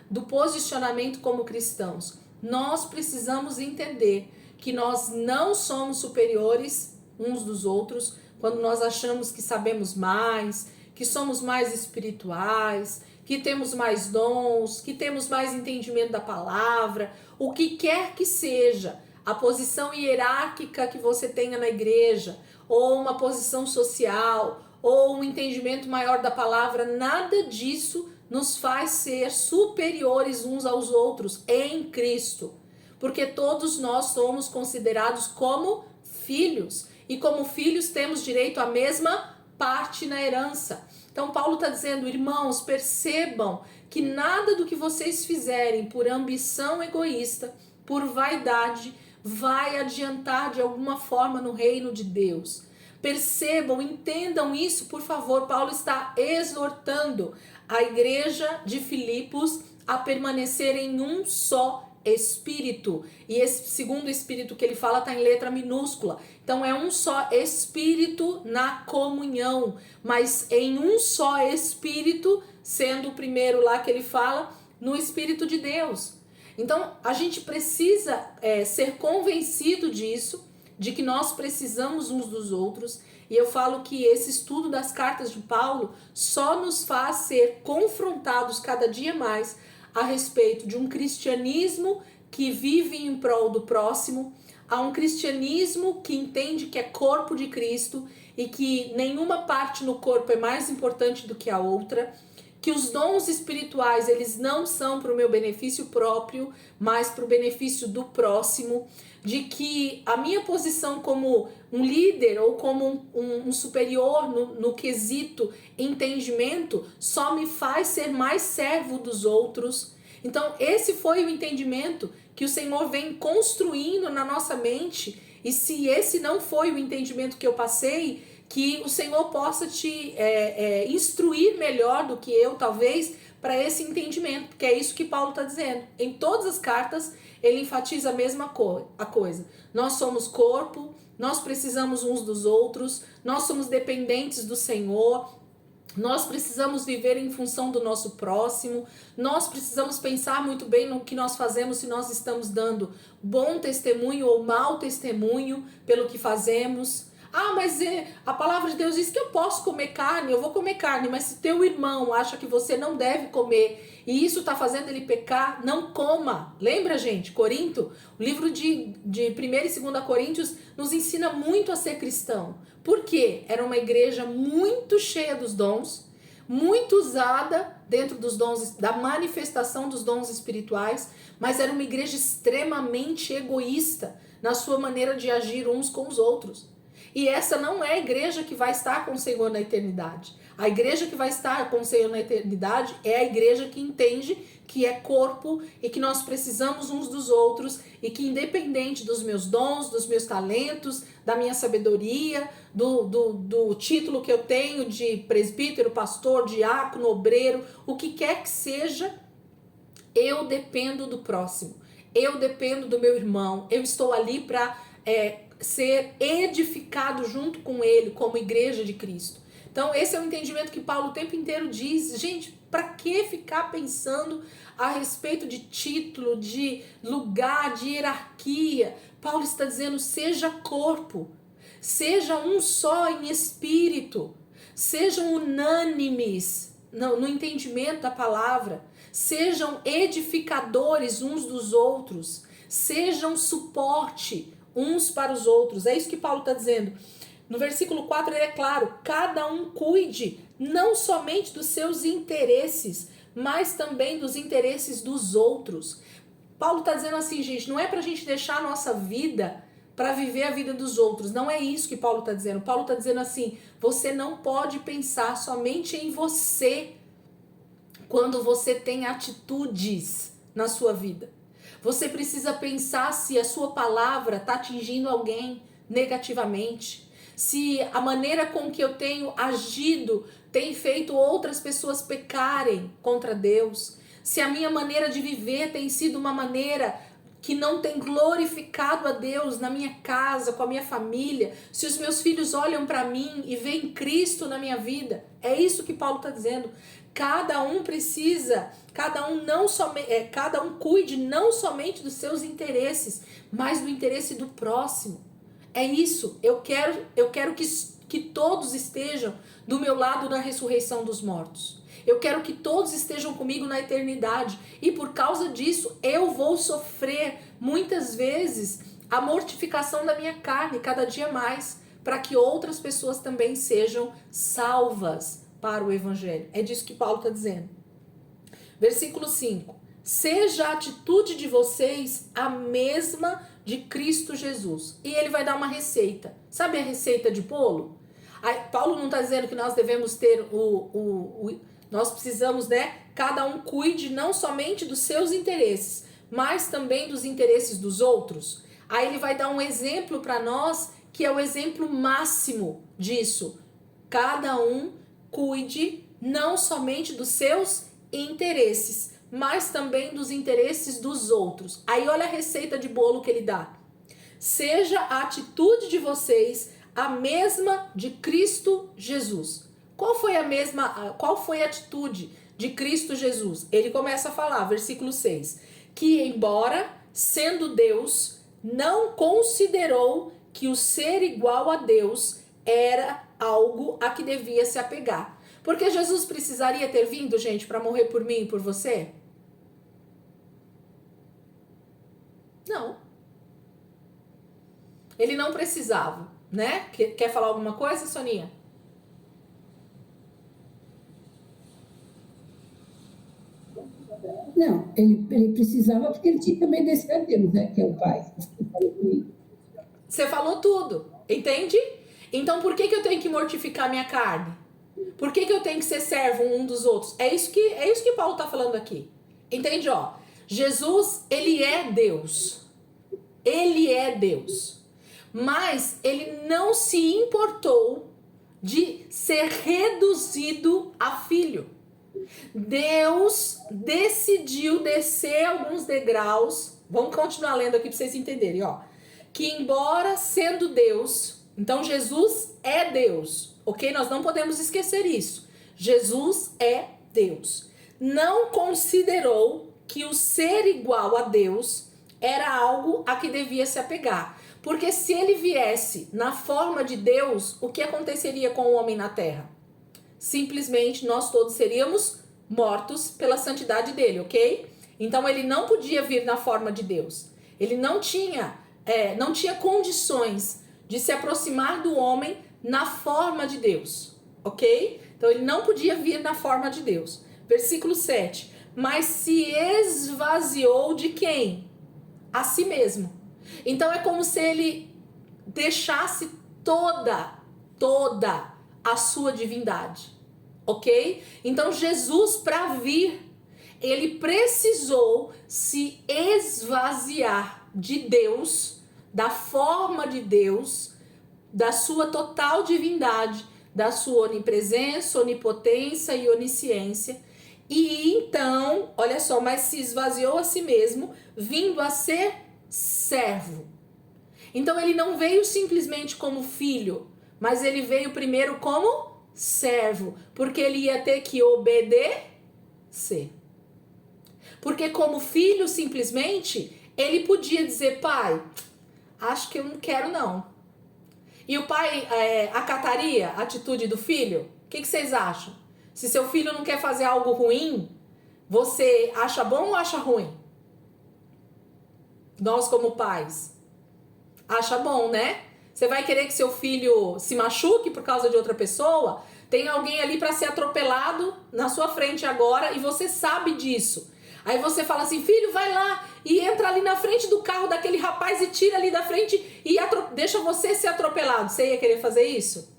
do posicionamento como cristãos. Nós precisamos entender que nós não somos superiores uns dos outros quando nós achamos que sabemos mais, que somos mais espirituais, que temos mais dons, que temos mais entendimento da palavra, o que quer que seja, a posição hierárquica que você tenha na igreja, ou uma posição social, ou um entendimento maior da palavra, nada disso nos faz ser superiores uns aos outros em Cristo, porque todos nós somos considerados como filhos, e como filhos temos direito à mesma parte na herança. Então Paulo está dizendo, irmãos, percebam que nada do que vocês fizerem por ambição egoísta, por vaidade, vai adiantar de alguma forma no reino de Deus. Percebam, entendam isso, por favor. Paulo está exortando a igreja de Filipos a permanecer em um só espírito. E esse segundo espírito que ele fala está em letra minúscula. Então é um só espírito na comunhão, mas em um só espírito, sendo o primeiro lá que ele fala, no Espírito de Deus. Então a gente precisa ser convencido disso, de que nós precisamos uns dos outros. E eu falo que esse estudo das cartas de Paulo só nos faz ser confrontados cada dia mais a respeito de um cristianismo que vive em prol do próximo, a um cristianismo que entende que é corpo de Cristo e que nenhuma parte no corpo é mais importante do que a outra, que os dons espirituais eles não são para o meu benefício próprio, mas para o benefício do próximo, de que a minha posição como um líder ou como um superior no quesito entendimento só me faz ser mais servo dos outros. Então esse foi o entendimento que o Senhor vem construindo na nossa mente, e se esse não foi o entendimento que eu passei, que o Senhor possa te instruir melhor do que eu, talvez, para esse entendimento, porque é isso que Paulo está dizendo. Em todas as cartas, ele enfatiza a mesma coisa. Nós somos corpo, nós precisamos uns dos outros, nós somos dependentes do Senhor, nós precisamos viver em função do nosso próximo, nós precisamos pensar muito bem no que nós fazemos, se nós estamos dando bom testemunho ou mau testemunho pelo que fazemos. Ah, mas a palavra de Deus diz que eu posso comer carne, eu vou comer carne, mas se teu irmão acha que você não deve comer e isso está fazendo ele pecar, não coma. Lembra, gente? Corinto, o livro de 1 e 2 Coríntios nos ensina muito a ser cristão. Por quê? Era uma igreja muito cheia dos dons, muito usada dentro dos dons, da manifestação dos dons espirituais, mas era uma igreja extremamente egoísta na sua maneira de agir uns com os outros. E essa não é a igreja que vai estar com o Senhor na eternidade. A igreja que vai estar com o Senhor na eternidade é a igreja que entende que é corpo e que nós precisamos uns dos outros e que independente dos meus dons, dos meus talentos, da minha sabedoria, do título que eu tenho de presbítero, pastor, diácono, obreiro, o que quer que seja, eu dependo do próximo. Eu dependo do meu irmão. Eu estou ali para ser edificado junto com ele como igreja de Cristo. Então esse é o entendimento que Paulo o tempo inteiro diz. Gente, para que ficar pensando a respeito de título, de lugar, de hierarquia? Paulo está dizendo, seja corpo, seja um só em espírito, sejam unânimes no entendimento da palavra, sejam edificadores uns dos outros, sejam suporte uns para os outros. É isso que Paulo está dizendo. No versículo 4 ele é claro, cada um cuide não somente dos seus interesses, mas também dos interesses dos outros. Paulo está dizendo assim, gente, não é para a gente deixar a nossa vida para viver a vida dos outros. Não é isso que Paulo está dizendo. Paulo está dizendo assim, você não pode pensar somente em você quando você tem atitudes na sua vida. Você precisa pensar se a sua palavra está atingindo alguém negativamente, se a maneira com que eu tenho agido tem feito outras pessoas pecarem contra Deus, se a minha maneira de viver tem sido uma maneira que não tem glorificado a Deus na minha casa, com a minha família, se os meus filhos olham para mim e veem Cristo na minha vida, é isso que Paulo está dizendo. Cada um precisa, cada um cuide não somente dos seus interesses, mas do interesse do próximo. É isso. Eu quero que todos estejam do meu lado na ressurreição dos mortos. Eu quero que todos estejam comigo na eternidade. E por causa disso, eu vou sofrer muitas vezes a mortificação da minha carne cada dia mais, para que outras pessoas também sejam salvas para o Evangelho. É disso que Paulo está dizendo. Versículo 5. Seja a atitude de vocês a mesma de Cristo Jesus. E ele vai dar uma receita. Sabe a receita de bolo? Aí, Paulo não está dizendo que nós devemos ter nós precisamos, cada um cuide não somente dos seus interesses, mas também dos interesses dos outros. Aí ele vai dar um exemplo para nós, que é o exemplo máximo disso. Cada um cuide não somente dos seus interesses, mas também dos interesses dos outros. Aí olha a receita de bolo que ele dá. Seja a atitude de vocês a mesma de Cristo Jesus. Qual foi a atitude de Cristo Jesus? Ele começa a falar, versículo 6, que embora sendo Deus, não considerou que o ser igual a Deus era algo a que devia se apegar. Porque Jesus precisaria ter vindo, gente, para morrer por mim e por você? Não. Ele não precisava, né? Quer falar alguma coisa, Soninha? Não, ele precisava porque ele tinha que obedecer a Deus, né? Que é o Pai. Você falou tudo, entende? Então por que eu tenho que mortificar minha carne? Por que eu tenho que ser servo um dos outros? É isso que Paulo está falando aqui. Entende, ó? Jesus, ele é Deus. Ele é Deus. Mas ele não se importou de ser reduzido a filho. Deus decidiu descer alguns degraus. Vamos continuar lendo aqui para vocês entenderem, ó. Que embora sendo Deus, então Jesus é Deus, ok? Nós não podemos esquecer isso. Jesus é Deus. Não considerou que o ser igual a Deus era algo a que devia se apegar. Porque se ele viesse na forma de Deus, o que aconteceria com o homem na terra? Simplesmente nós todos seríamos mortos pela santidade dele, ok? Então ele não podia vir na forma de Deus. Ele não tinha condições de se aproximar do homem na forma de Deus, ok? Então ele não podia vir na forma de Deus. Versículo 7. Mas se esvaziou de quem? A si mesmo. Então é como se ele deixasse toda a sua divindade, ok? Então Jesus, para vir, ele precisou se esvaziar de Deus, da forma de Deus, da sua total divindade, da sua onipresença, onipotência e onisciência. E então, olha só, mas se esvaziou a si mesmo, vindo a ser servo. Então ele não veio simplesmente como filho, mas ele veio primeiro como servo, porque ele ia ter que obedecer. Porque como filho, simplesmente, ele podia dizer, pai, acho que eu não quero não. E o pai acataria a atitude do filho? O que vocês acham? Se seu filho não quer fazer algo ruim, você acha bom ou acha ruim? Nós como pais, acha bom, né? Você vai querer que seu filho se machuque por causa de outra pessoa? Tem alguém ali para ser atropelado na sua frente agora e você sabe disso. Aí você fala assim, filho, vai lá e entra ali na frente do carro daquele rapaz e tira ali da frente e deixa você ser atropelado. Você ia querer fazer isso?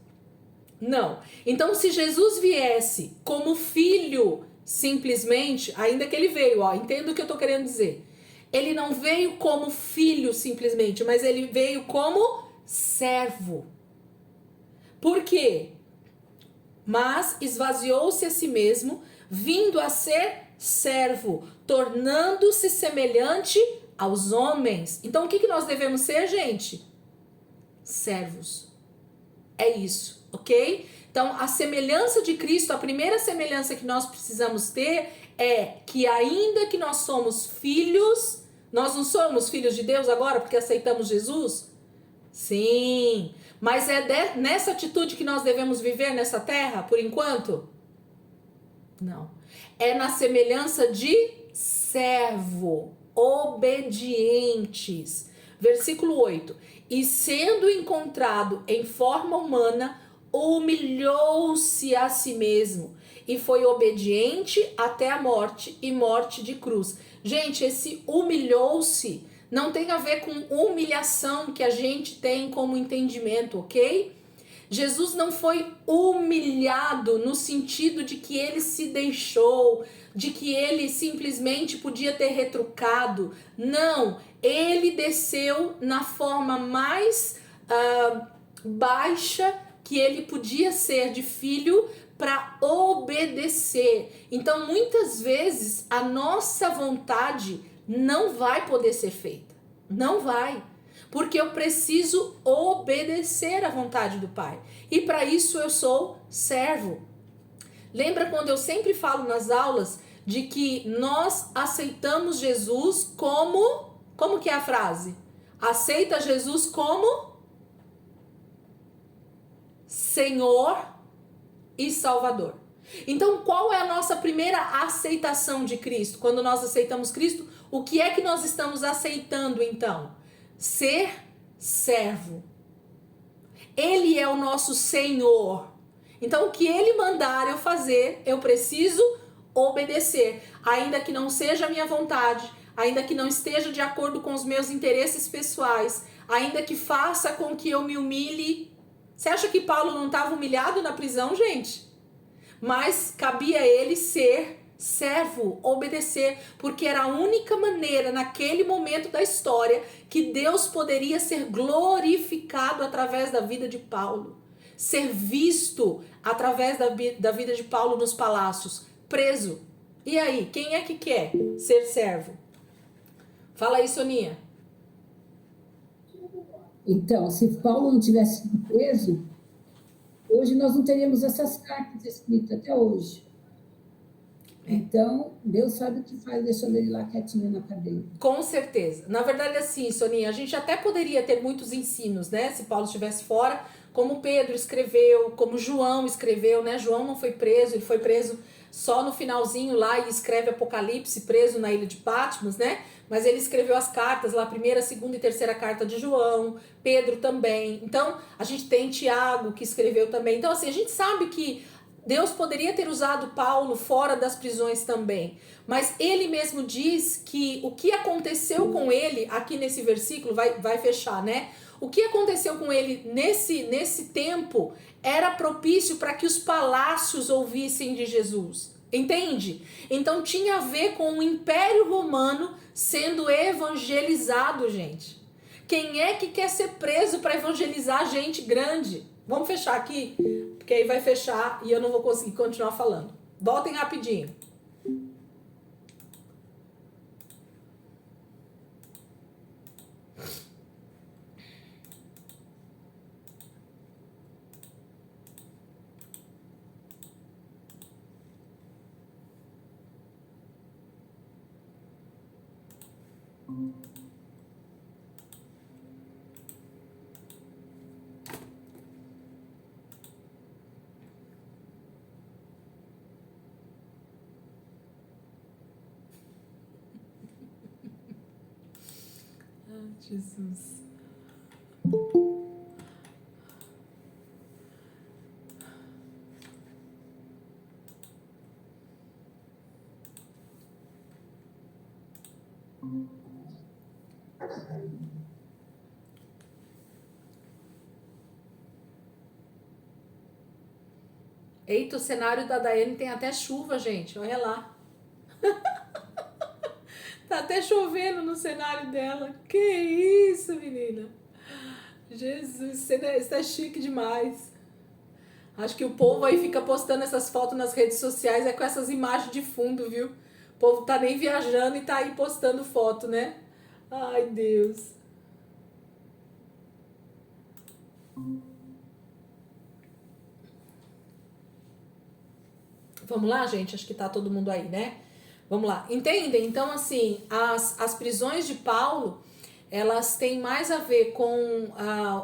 Não. Então, se Jesus viesse como filho, simplesmente, ainda que ele veio, ó, entenda o que eu tô querendo dizer. Ele não veio como filho simplesmente, mas ele veio como servo. Por quê? Mas esvaziou-se a si mesmo, vindo a ser servo, tornando-se semelhante aos homens. Então o que nós devemos ser, gente? Servos. É isso, ok? Então a semelhança de Cristo, a primeira semelhança que nós precisamos ter é que ainda que nós somos filhos, nós não somos filhos de Deus agora porque aceitamos Jesus? Sim, mas é nessa atitude que nós devemos viver nessa terra, por enquanto? Não. É na semelhança de servo, obedientes. Versículo 8. E sendo encontrado em forma humana, humilhou-se a si mesmo e foi obediente até a morte e morte de cruz. Gente, esse humilhou-se não tem a ver com humilhação que a gente tem como entendimento, ok? Jesus não foi humilhado no sentido de que ele se deixou, de que ele simplesmente podia ter retrucado. Não, ele desceu na forma mais baixa que ele podia ser de filho para obedecer. Então, muitas vezes, a nossa vontade não vai poder ser feita. Não vai. Porque eu preciso obedecer à vontade do Pai. E para isso eu sou servo. Lembra quando eu sempre falo nas aulas de que nós aceitamos Jesus como... Como que é a frase? Aceita Jesus como Senhor e Salvador. Então, qual é a nossa primeira aceitação de Cristo? Quando nós aceitamos Cristo, o que é que nós estamos aceitando então? Ser servo. Ele é o nosso Senhor. Então, o que Ele mandar eu fazer, eu preciso obedecer. Ainda que não seja a minha vontade, ainda que não esteja de acordo com os meus interesses pessoais, ainda que faça com que eu me humilhe. Você acha que Paulo não estava humilhado na prisão, gente? Mas cabia a ele ser servo, obedecer, porque era a única maneira naquele momento da história que Deus poderia ser glorificado através da vida de Paulo, ser visto através da vida de Paulo nos palácios, preso. E aí, quem é que quer ser servo? Fala aí, Soninha. Então, se Paulo não tivesse sido preso, hoje nós não teríamos essas cartas escritas até hoje. Então, Deus sabe o que faz deixando ele lá quietinho na cadeia. Com certeza. Na verdade, assim, Soninha, a gente até poderia ter muitos ensinos, né? Se Paulo estivesse fora, como Pedro escreveu, como João escreveu, né? João não foi preso, ele foi preso só no finalzinho lá e escreve Apocalipse, preso na ilha de Patmos, né? Mas ele escreveu as cartas lá, a primeira, segunda e terceira carta de João, Pedro também. Então, a gente tem Tiago que escreveu também. Então, assim, a gente sabe que Deus poderia ter usado Paulo fora das prisões também, mas ele mesmo diz que o que aconteceu com ele, aqui nesse versículo, vai fechar, né? O que aconteceu com ele nesse tempo era propício para que os palácios ouvissem de Jesus, entende? Então tinha a ver com o Império Romano sendo evangelizado, gente. Quem é que quer ser preso para evangelizar gente grande? Vamos fechar aqui? Porque aí vai fechar e eu não vou conseguir continuar falando. Voltem rapidinho. Jesus. Eita, o cenário da Daiane tem até chuva, gente. Olha lá. Tá até chovendo no cenário dela. Que isso, menina? Jesus, isso é chique demais. Acho que o povo aí fica postando essas fotos nas redes sociais, é com essas imagens de fundo, viu? O povo tá nem viajando e tá aí postando foto, né? Ai, Deus. Vamos lá, gente? Acho que tá todo mundo aí, né? Vamos lá. Entendem? Então, assim, as prisões de Paulo, elas têm mais a ver com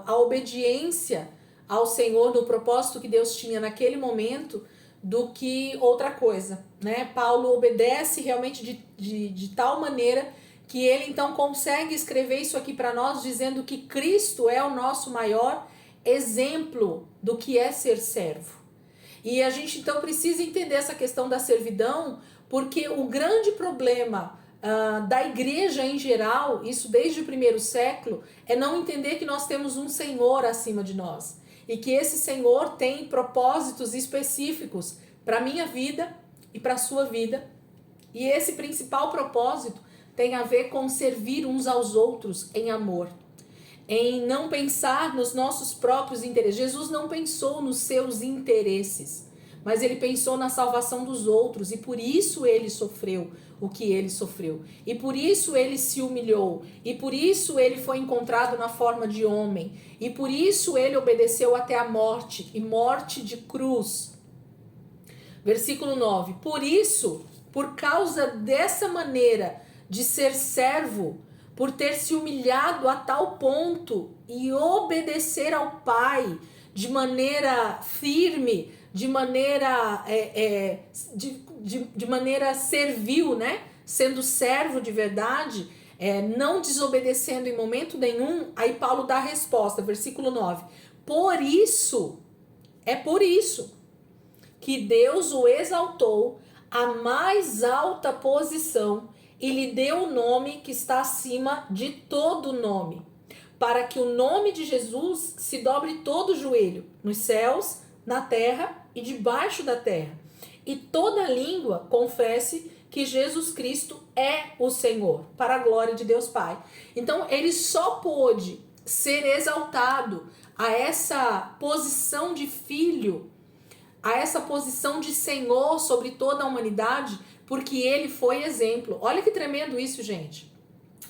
a obediência ao Senhor, no propósito que Deus tinha naquele momento, do que outra coisa, né? Paulo obedece realmente de tal maneira que ele então consegue escrever isso aqui para nós, dizendo que Cristo é o nosso maior exemplo do que é ser servo. E a gente então precisa entender essa questão da servidão, porque o grande problema da igreja em geral, isso desde o primeiro século, é não entender que nós temos um Senhor acima de nós. E que esse Senhor tem propósitos específicos para a minha vida e para a sua vida. E esse principal propósito tem a ver com servir uns aos outros em amor, em não pensar nos nossos próprios interesses. Jesus não pensou nos seus interesses, mas ele pensou na salvação dos outros, e por isso ele sofreu o que ele sofreu, e por isso ele se humilhou, e por isso ele foi encontrado na forma de homem, e por isso ele obedeceu até a morte, e morte de cruz. Versículo 9. Por isso, por causa dessa maneira de ser servo, por ter se humilhado a tal ponto e obedecer ao Pai de maneira firme, de maneira de maneira servil, né? Sendo servo de verdade, não desobedecendo em momento nenhum. Aí Paulo dá a resposta, versículo 9. Por isso que Deus o exaltou à mais alta posição e lhe deu o nome que está acima de todo nome, para que o nome de Jesus se dobre todo o joelho, nos céus, na terra e debaixo da terra, e toda língua confesse que Jesus Cristo é o Senhor, para a glória de Deus Pai. Então, ele só pôde ser exaltado a essa posição de filho, a essa posição de Senhor sobre toda a humanidade, porque ele foi exemplo. Olha que tremendo isso, gente.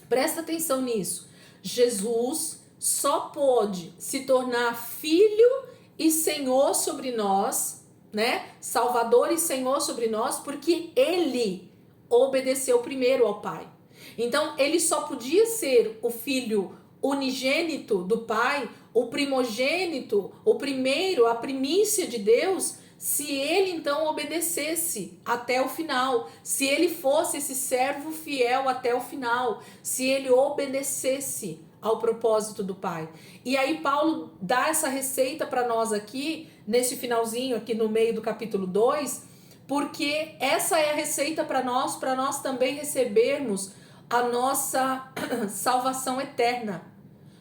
Presta atenção nisso. Jesus só pôde se tornar filho e Senhor sobre nós, né? Salvador e Senhor sobre nós, porque ele obedeceu primeiro ao Pai. Então, ele só podia ser o filho unigênito do Pai, o primogênito, o primeiro, a primícia de Deus, se ele então obedecesse até o final, se ele fosse esse servo fiel até o final, se ele obedecesse ao propósito do Pai. E aí Paulo dá essa receita para nós aqui, nesse finalzinho aqui no meio do capítulo 2, porque essa é a receita para nós também recebermos a nossa salvação eterna.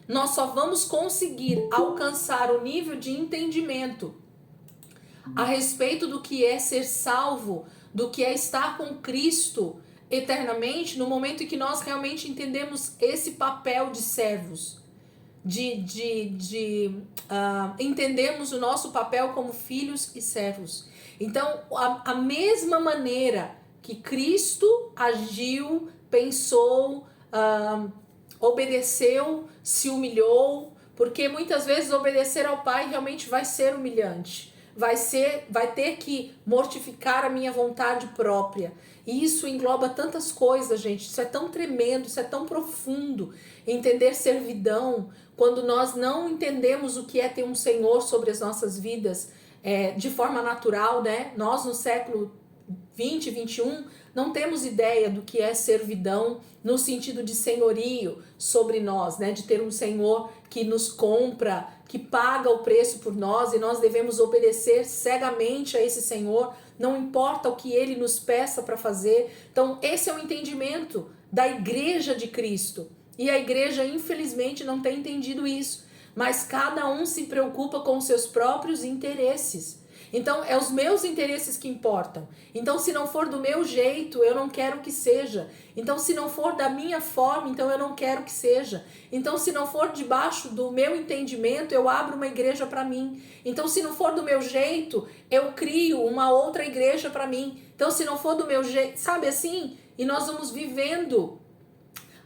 Nós só vamos conseguir alcançar o nível de entendimento a respeito do que é ser salvo, do que é estar com Cristo eternamente, no momento em que nós realmente entendemos esse papel de servos, entendemos o nosso papel como filhos e servos. Então, a mesma maneira que Cristo agiu, pensou, obedeceu, se humilhou, porque muitas vezes obedecer ao Pai realmente vai ser humilhante. Vai ter que mortificar a minha vontade própria. E isso engloba tantas coisas, gente. Isso é tão tremendo, isso é tão profundo. Entender servidão, quando nós não entendemos o que é ter um Senhor sobre as nossas vidas de forma natural, né? Nós no século 20, 21, não temos ideia do que é servidão no sentido de senhorio sobre nós, né? De ter um Senhor que nos compra, que paga o preço por nós, e nós devemos obedecer cegamente a esse Senhor, não importa o que ele nos peça para fazer. Então, esse é o entendimento da igreja de Cristo. E a igreja, infelizmente, não tem entendido isso. Mas cada um se preocupa com os seus próprios interesses. Então, é os meus interesses que importam. Então, se não for do meu jeito, eu não quero que seja. Então, se não for da minha forma, então eu não quero que seja. Então, se não for debaixo do meu entendimento, eu abro uma igreja para mim. Então, se não for do meu jeito, eu crio uma outra igreja para mim. Então, se não for do meu jeito, sabe assim? E nós vamos vivendo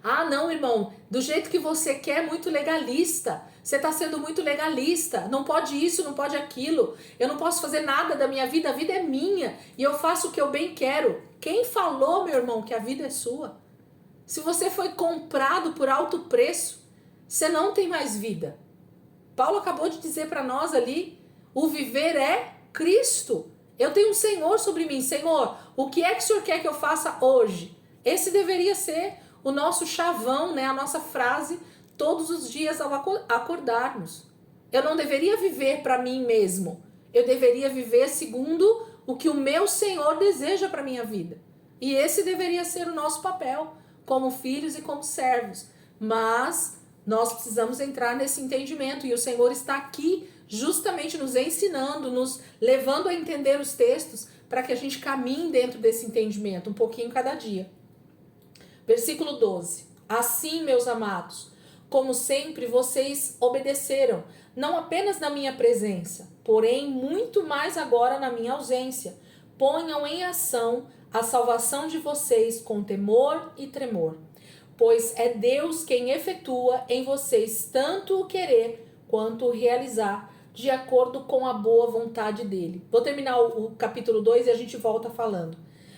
Ah, não, irmão, do jeito que você quer, muito legalista. Você está sendo muito legalista. Não pode isso, não pode aquilo. Eu não posso fazer nada da minha vida, a vida é minha e eu faço o que eu bem quero. Quem falou, meu irmão, que a vida é sua? Se você foi comprado por alto preço, você não tem mais vida. Paulo acabou de dizer para nós ali, o viver é Cristo. Eu tenho um Senhor sobre mim. Senhor, o que é que o Senhor quer que eu faça hoje? Esse deveria ser o nosso chavão, né? A nossa frase todos os dias ao acordarmos. Eu não deveria viver para mim mesmo. Eu deveria viver segundo o que o meu Senhor deseja para minha vida. E esse deveria ser o nosso papel, como filhos e como servos. Mas nós precisamos entrar nesse entendimento e o Senhor está aqui justamente nos ensinando, nos levando a entender os textos para que a gente caminhe dentro desse entendimento, um pouquinho cada dia. Versículo 12. Assim, meus amados, como sempre vocês obedeceram, não apenas na minha presença, porém muito mais agora na minha ausência. Ponham em ação a salvação de vocês com temor e tremor, pois é Deus quem efetua em vocês tanto o querer quanto o realizar, de acordo com a boa vontade dele. Vou terminar o capítulo 2 e a gente volta falando.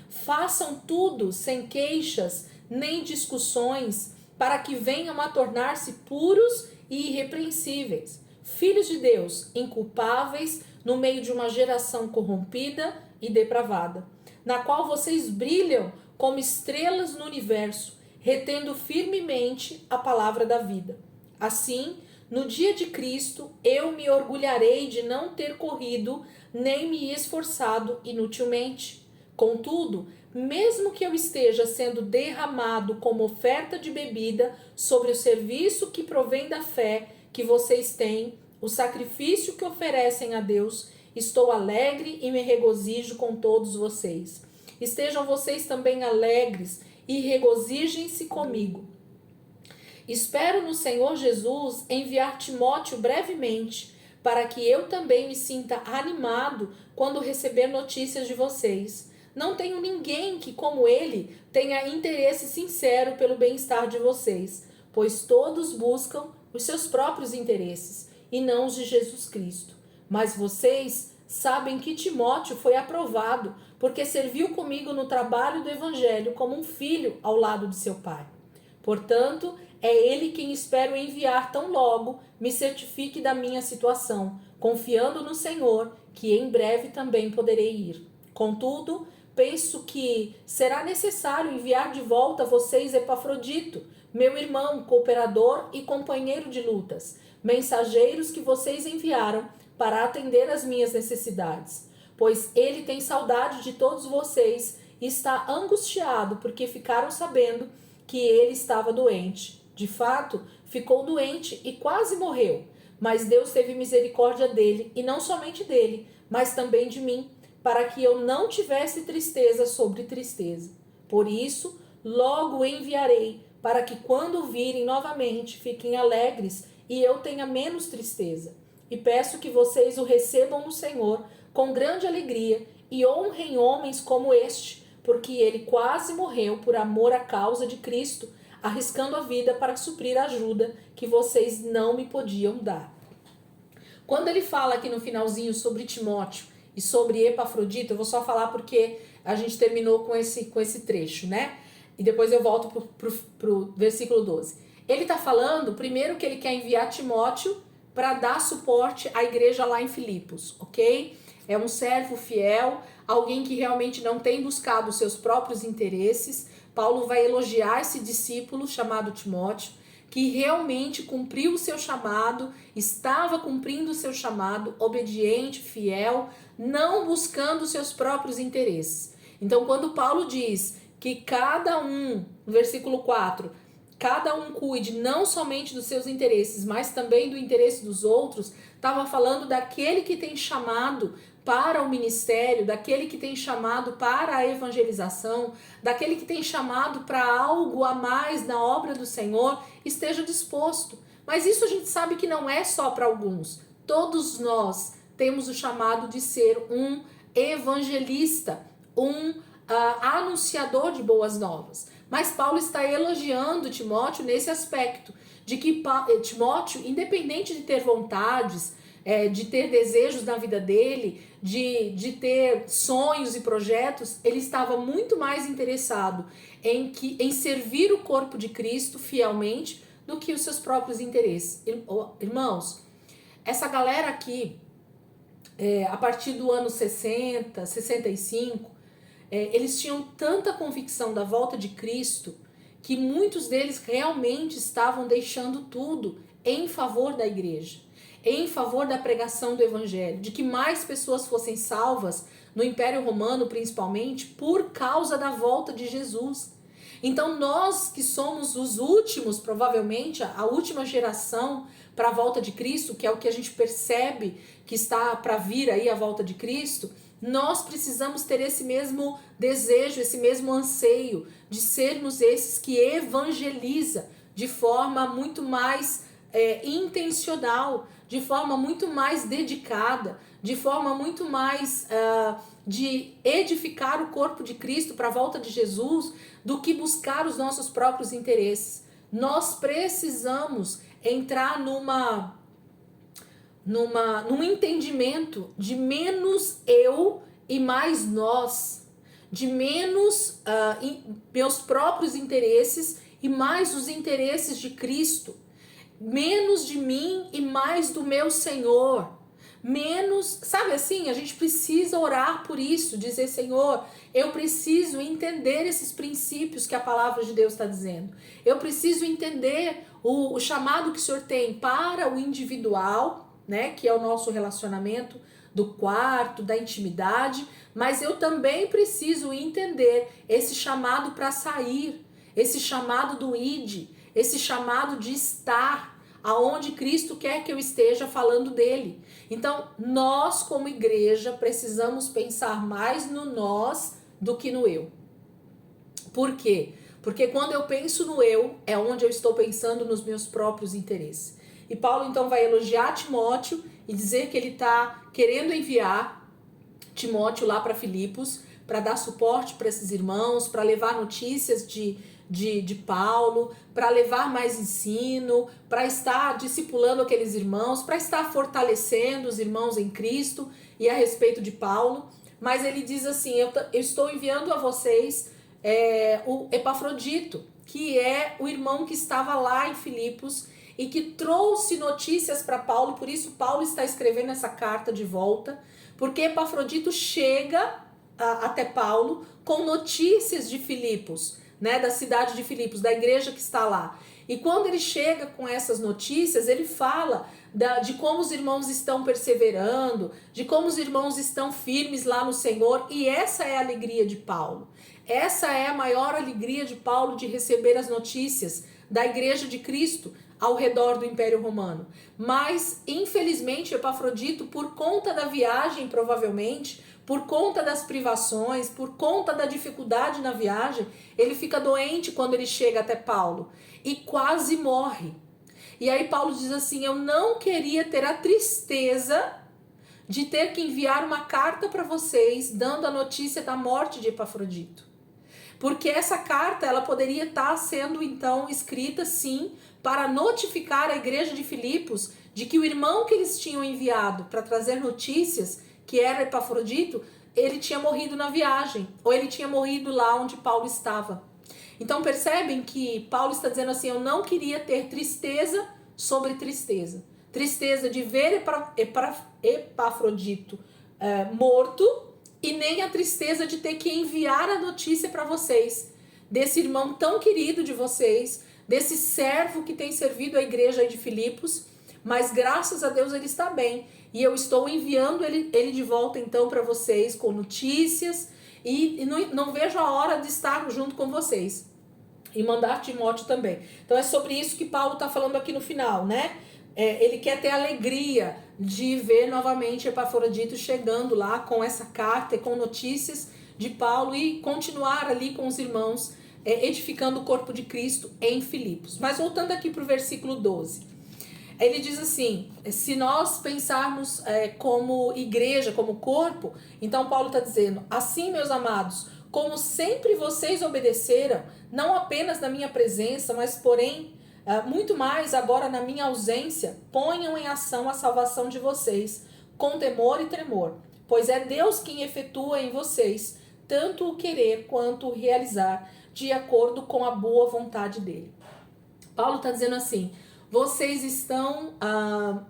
Façam tudo sem queixas nem discussões, para que venham a tornar-se puros e irrepreensíveis, filhos de Deus, inculpáveis no meio de uma geração corrompida e depravada, na qual vocês brilham como estrelas no universo, retendo firmemente a palavra da vida. Assim, no dia de Cristo, eu me orgulharei de não ter corrido nem me esforçado inutilmente. Contudo, mesmo que eu esteja sendo derramado como oferta de bebida sobre o serviço que provém da fé que vocês têm, o sacrifício que oferecem a Deus, estou alegre e me regozijo com todos vocês. Estejam vocês também alegres e regozijem-se comigo. Espero no Senhor Jesus enviar Timóteo brevemente, para que eu também me sinta animado quando receber notícias de vocês. Não tenho ninguém que, como ele, tenha interesse sincero pelo bem-estar de vocês, pois todos buscam os seus próprios interesses e não os de Jesus Cristo. Mas vocês sabem que Timóteo foi aprovado, porque serviu comigo no trabalho do Evangelho como um filho ao lado de seu pai. Portanto, é ele quem espero enviar tão logo me certifique da minha situação, confiando no Senhor, que em breve também poderei ir. Contudo, penso que será necessário enviar de volta a vocês Epafrodito, meu irmão, cooperador e companheiro de lutas, mensageiros que vocês enviaram para atender às minhas necessidades, pois ele tem saudade de todos vocês e está angustiado porque ficaram sabendo que ele estava doente. De fato, ficou doente e quase morreu, mas Deus teve misericórdia dele, e não somente dele, mas também de mim, para que eu não tivesse tristeza sobre tristeza. Por isso, logo o enviarei, para que quando o virem novamente, fiquem alegres e eu tenha menos tristeza. E peço que vocês o recebam no Senhor com grande alegria e honrem homens como este, porque ele quase morreu por amor à causa de Cristo, arriscando a vida para suprir a ajuda que vocês não me podiam dar. Quando ele fala aqui no finalzinho sobre Timóteo e sobre Epafrodito, eu vou só falar porque a gente terminou com esse trecho, né? E depois eu volto pro versículo 12. Ele está falando, primeiro, que ele quer enviar Timóteo para dar suporte à igreja lá em Filipos, ok? É um servo fiel, alguém que realmente não tem buscado os seus próprios interesses. Paulo vai elogiar esse discípulo chamado Timóteo, que realmente cumpriu o seu chamado, estava cumprindo o seu chamado, obediente, fiel, não buscando os seus próprios interesses. Então, quando Paulo diz que cada um, no versículo 4, cada um cuide não somente dos seus interesses, mas também do interesse dos outros, estava falando daquele que tem chamado para o ministério, daquele que tem chamado para a evangelização, daquele que tem chamado para algo a mais na obra do Senhor, esteja disposto. Mas isso a gente sabe que não é só para alguns. Todos nós temos o chamado de ser um evangelista, um anunciador de boas novas. Mas Paulo está elogiando Timóteo nesse aspecto, de que Timóteo, independente de ter vontades, de ter desejos na vida dele, de ter sonhos e projetos, ele estava muito mais interessado em servir o corpo de Cristo fielmente do que os seus próprios interesses. Irmãos, essa galera aqui, a partir do ano 60, 65, eles tinham tanta convicção da volta de Cristo que muitos deles realmente estavam deixando tudo em favor da igreja, em favor da pregação do evangelho, de que mais pessoas fossem salvas no Império Romano, principalmente, por causa da volta de Jesus. Então nós que somos os últimos, provavelmente a última geração para a volta de Cristo, que é o que a gente percebe que está para vir aí a volta de Cristo, nós precisamos ter esse mesmo desejo, esse mesmo anseio de sermos esses que evangeliza de forma muito mais intencional, de forma muito mais dedicada, de forma muito mais de edificar o corpo de Cristo para a volta de Jesus, do que buscar os nossos próprios interesses. Nós precisamos entrar num entendimento de menos eu e mais nós, de menos meus próprios interesses e mais os interesses de Cristo, menos de mim e mais do meu Senhor, menos, sabe assim, a gente precisa orar por isso, dizer, Senhor, eu preciso entender esses princípios que a palavra de Deus está dizendo, eu preciso entender o chamado que o Senhor tem para o individual, né, que é o nosso relacionamento do quarto, da intimidade, mas eu também preciso entender esse chamado para sair, esse chamado do id, esse chamado de estar aonde Cristo quer que eu esteja falando dele. Então, nós como igreja precisamos pensar mais no nós do que no eu. Por quê? Porque quando eu penso no eu, é onde eu estou pensando nos meus próprios interesses. E Paulo então vai elogiar Timóteo e dizer que ele está querendo enviar Timóteo lá para Filipos, para dar suporte para esses irmãos, para levar notícias de Paulo, para levar mais ensino, para estar discipulando aqueles irmãos, para estar fortalecendo os irmãos em Cristo e a respeito de Paulo. Mas ele diz assim, eu estou enviando a vocês o Epafrodito, que é o irmão que estava lá em Filipos e que trouxe notícias para Paulo, por isso Paulo está escrevendo essa carta de volta, porque Epafrodito chega até Paulo com notícias de Filipos, né, da cidade de Filipos, da igreja que está lá. E quando ele chega com essas notícias, ele fala de como os irmãos estão perseverando, de como os irmãos estão firmes lá no Senhor, e essa é a alegria de Paulo. Essa é a maior alegria de Paulo, de receber as notícias da igreja de Cristo ao redor do Império Romano. Mas, infelizmente, Epafrodito, por conta da viagem, provavelmente, por conta das privações, por conta da dificuldade na viagem, ele fica doente quando ele chega até Paulo e quase morre. E aí Paulo diz assim, eu não queria ter a tristeza de ter que enviar uma carta para vocês dando a notícia da morte de Epafrodito. Porque essa carta ela poderia estar sendo então escrita sim para notificar a igreja de Filipos de que o irmão que eles tinham enviado para trazer notícias, que era Epafrodito, ele tinha morrido na viagem, ou ele tinha morrido lá onde Paulo estava. Então percebem que Paulo está dizendo assim, eu não queria ter tristeza sobre tristeza. Tristeza de ver Epafrodito morto, e nem a tristeza de ter que enviar a notícia para vocês, desse irmão tão querido de vocês, desse servo que tem servido a igreja de Filipos, mas graças a Deus ele está bem, e eu estou enviando ele de volta então para vocês com notícias, e não vejo a hora de estar junto com vocês, e mandar Timóteo também. Então é sobre isso que Paulo está falando aqui no final, né? Ele quer ter alegria de ver novamente Epafrodito chegando lá com essa carta e com notícias de Paulo e continuar ali com os irmãos edificando o corpo de Cristo em Filipos. Mas voltando aqui para o versículo 12, ele diz assim, se nós pensarmos como igreja, como corpo, então Paulo está dizendo, assim meus amados, como sempre vocês obedeceram, não apenas na minha presença, mas porém, muito mais agora na minha ausência, ponham em ação a salvação de vocês, com temor e tremor, pois é Deus quem efetua em vocês tanto o querer quanto o realizar, de acordo com a boa vontade dele. Paulo está dizendo assim, vocês estão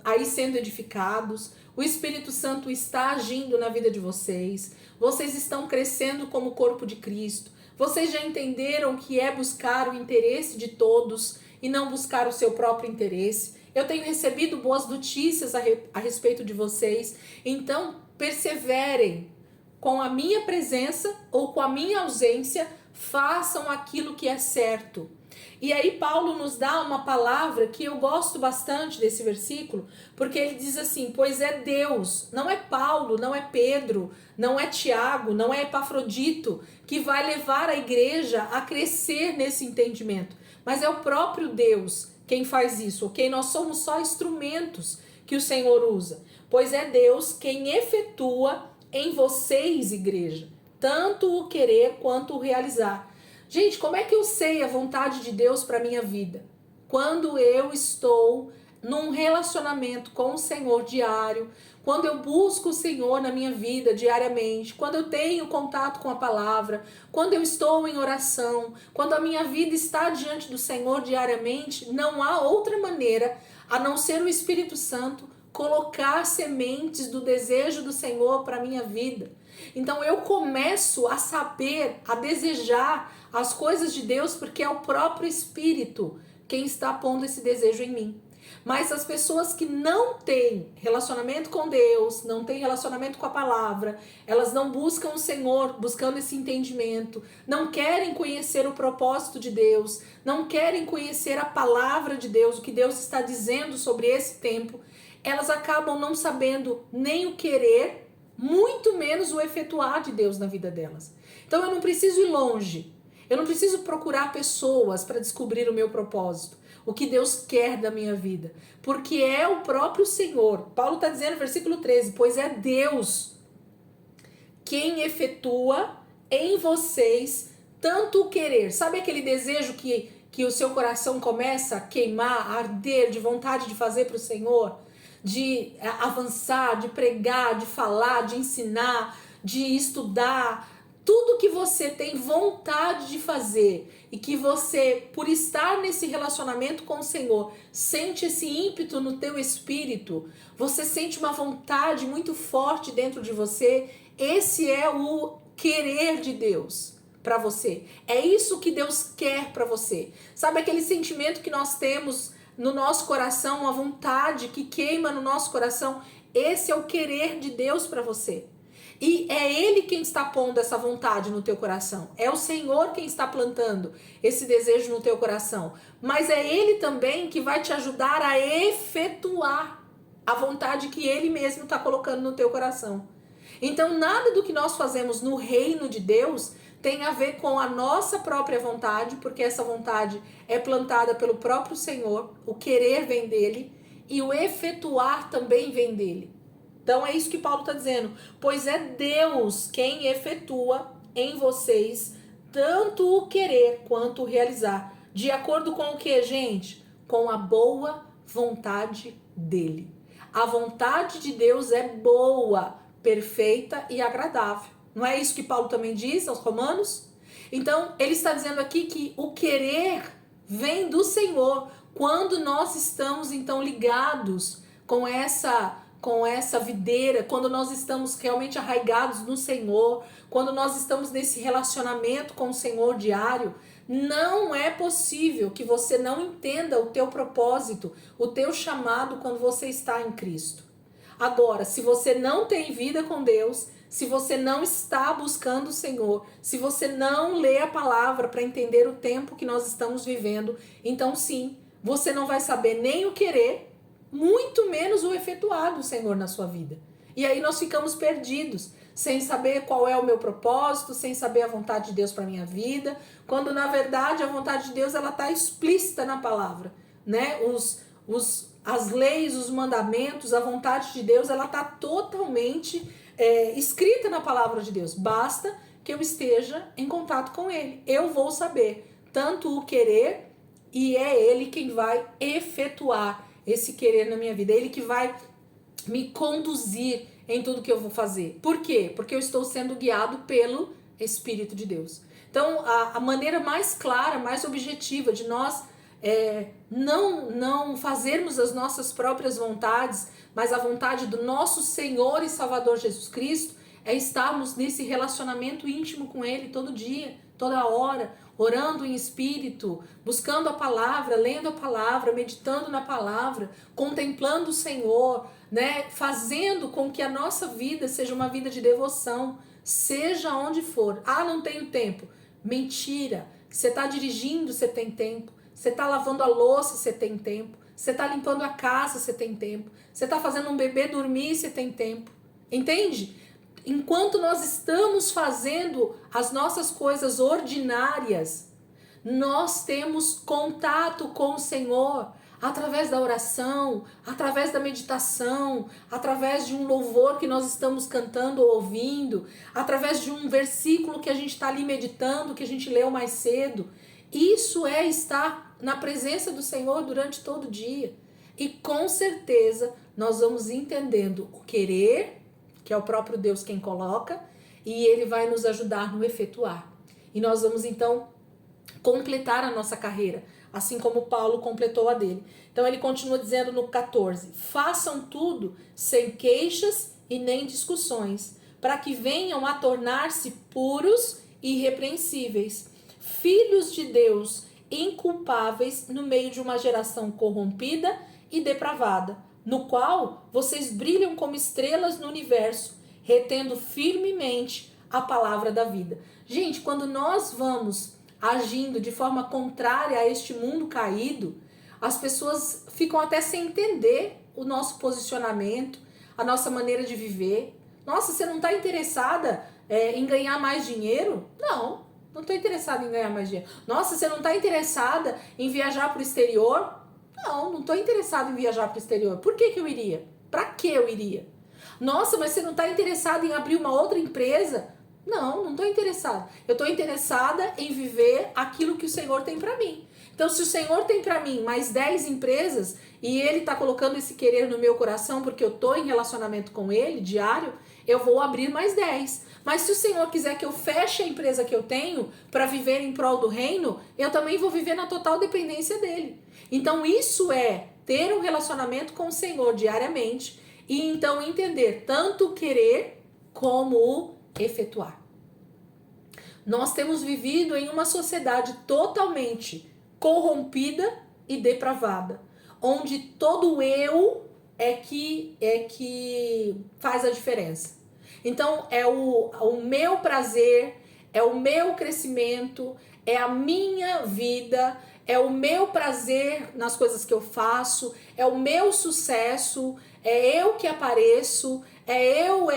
aí sendo edificados, o Espírito Santo está agindo na vida de vocês, vocês estão crescendo como corpo de Cristo, vocês já entenderam que é buscar o interesse de todos e não buscar o seu próprio interesse. Eu tenho recebido boas notícias a respeito de vocês, então perseverem com a minha presença ou com a minha ausência, façam aquilo que é certo. E aí Paulo nos dá uma palavra que eu gosto bastante desse versículo, porque ele diz assim, pois é Deus, não é Paulo, não é Pedro, não é Tiago, não é Epafrodito, que vai levar a igreja a crescer nesse entendimento, mas é o próprio Deus quem faz isso, ok? Nós somos só instrumentos que o Senhor usa, pois é Deus quem efetua em vocês, igreja, tanto o querer quanto o realizar. Gente, como é que eu sei a vontade de Deus para minha vida? Quando eu estou num relacionamento com o Senhor diário, quando eu busco o Senhor na minha vida diariamente, quando eu tenho contato com a palavra, quando eu estou em oração, quando a minha vida está diante do Senhor diariamente, não há outra maneira a não ser o Espírito Santo colocar sementes do desejo do Senhor para a minha vida. Então eu começo a saber, a desejar as coisas de Deus, porque é o próprio Espírito quem está pondo esse desejo em mim. Mas as pessoas que não têm relacionamento com Deus, não têm relacionamento com a palavra, elas não buscam o Senhor, buscando esse entendimento, não querem conhecer o propósito de Deus, não querem conhecer a palavra de Deus, o que Deus está dizendo sobre esse tempo, elas acabam não sabendo nem o querer, muito menos o efetuar de Deus na vida delas. Então eu não preciso ir longe, eu não preciso procurar pessoas para descobrir o meu propósito, o que Deus quer da minha vida, porque é o próprio Senhor. Paulo está dizendo no versículo 13, pois é Deus quem efetua em vocês tanto o querer. Sabe aquele desejo que o seu coração começa a queimar, a arder de vontade de fazer para o Senhor? De avançar, de pregar, de falar, de ensinar, de estudar, tudo que você tem vontade de fazer e que você, por estar nesse relacionamento com o Senhor, sente esse ímpeto no teu espírito, você sente uma vontade muito forte dentro de você, esse é o querer de Deus para você. É isso que Deus quer para você. Sabe aquele sentimento que nós temos no nosso coração, uma vontade que queima no nosso coração? Esse é o querer de Deus para você. E é Ele quem está pondo essa vontade no teu coração. É o Senhor quem está plantando esse desejo no teu coração. Mas é Ele também que vai te ajudar a efetuar a vontade que Ele mesmo está colocando no teu coração. Então nada do que nós fazemos no reino de Deus tem a ver com a nossa própria vontade, porque essa vontade é plantada pelo próprio Senhor, o querer vem dele e o efetuar também vem dele. Então é isso que Paulo está dizendo, pois é Deus quem efetua em vocês tanto o querer quanto o realizar. De acordo com o que, gente? Com a boa vontade dele. A vontade de Deus é boa, perfeita e agradável. Não é isso que Paulo também diz aos Romanos? Então, ele está dizendo aqui que o querer vem do Senhor. Quando nós estamos, então, ligados com essa videira, quando nós estamos realmente arraigados no Senhor, quando nós estamos nesse relacionamento com o Senhor diário, não é possível que você não entenda o teu propósito, o teu chamado quando você está em Cristo. Agora, se você não tem vida com Deus, se você não está buscando o Senhor, se você não lê a palavra para entender o tempo que nós estamos vivendo, então sim, você não vai saber nem o querer, muito menos o efetuar do Senhor na sua vida. E aí nós ficamos perdidos, sem saber qual é o meu propósito, sem saber a vontade de Deus para minha vida, quando na verdade a vontade de Deus ela está explícita na palavra, né? As leis, os mandamentos, a vontade de Deus, ela está totalmente escrita na palavra de Deus. Basta que eu esteja em contato com Ele. Eu vou saber tanto o querer, e é Ele quem vai efetuar esse querer na minha vida. É Ele que vai me conduzir em tudo que eu vou fazer. Por quê? Porque eu estou sendo guiado pelo Espírito de Deus. Então, a maneira mais clara, mais objetiva de nós não fazermos as nossas próprias vontades, mas a vontade do nosso Senhor e Salvador Jesus Cristo, é estarmos nesse relacionamento íntimo com Ele todo dia, toda hora, orando em espírito, buscando a palavra, lendo a palavra, meditando na palavra, contemplando o Senhor, né? Fazendo com que a nossa vida seja uma vida de devoção, seja onde for. Ah, não tenho tempo. Mentira. Você está dirigindo, você tem tempo. Você está lavando a louça, você tem tempo. Você está limpando a casa, você tem tempo. Você está fazendo um bebê dormir, você tem tempo. Entende? Enquanto nós estamos fazendo as nossas coisas ordinárias, nós temos contato com o Senhor através da oração, através da meditação, através de um louvor que nós estamos cantando ou ouvindo, através de um versículo que a gente está ali meditando, que a gente leu mais cedo. Isso é estar na presença do Senhor durante todo o dia. E com certeza nós vamos entendendo o querer, que é o próprio Deus quem coloca, e Ele vai nos ajudar no efetuar. E nós vamos então completar a nossa carreira, assim como Paulo completou a dele. Então ele continua dizendo no 14: façam tudo sem queixas e nem discussões, para que venham a tornar-se puros e irrepreensíveis, filhos de Deus, inculpáveis no meio de uma geração corrompida e depravada, no qual vocês brilham como estrelas no universo, retendo firmemente a palavra da vida. Gente, quando nós vamos agindo de forma contrária a este mundo caído, as pessoas ficam até sem entender o nosso posicionamento, a nossa maneira de viver. Nossa, você não está interessada em ganhar mais dinheiro? Não estou interessada em ganhar mais dinheiro. Nossa, você não está interessada em viajar para o exterior? Não estou interessada em viajar para o exterior. Por que eu iria? Para que eu iria? Nossa, mas você não está interessada em abrir uma outra empresa? Não estou interessada. Eu estou interessada em viver aquilo que o Senhor tem para mim. Então, se o Senhor tem para mim mais 10 empresas e Ele está colocando esse querer no meu coração porque eu estou em relacionamento com Ele diário, eu vou abrir mais 10. Mas se o Senhor quiser que eu feche a empresa que eu tenho para viver em prol do reino, eu também vou viver na total dependência dEle. Então, isso é ter um relacionamento com o Senhor diariamente e então entender tanto o querer como o efetuar. Nós temos vivido em uma sociedade totalmente corrompida e depravada, onde todo eu é que faz a diferença. Então é o meu prazer, é o meu crescimento, é a minha vida, é o meu prazer nas coisas que eu faço, é o meu sucesso, é eu que apareço, é eu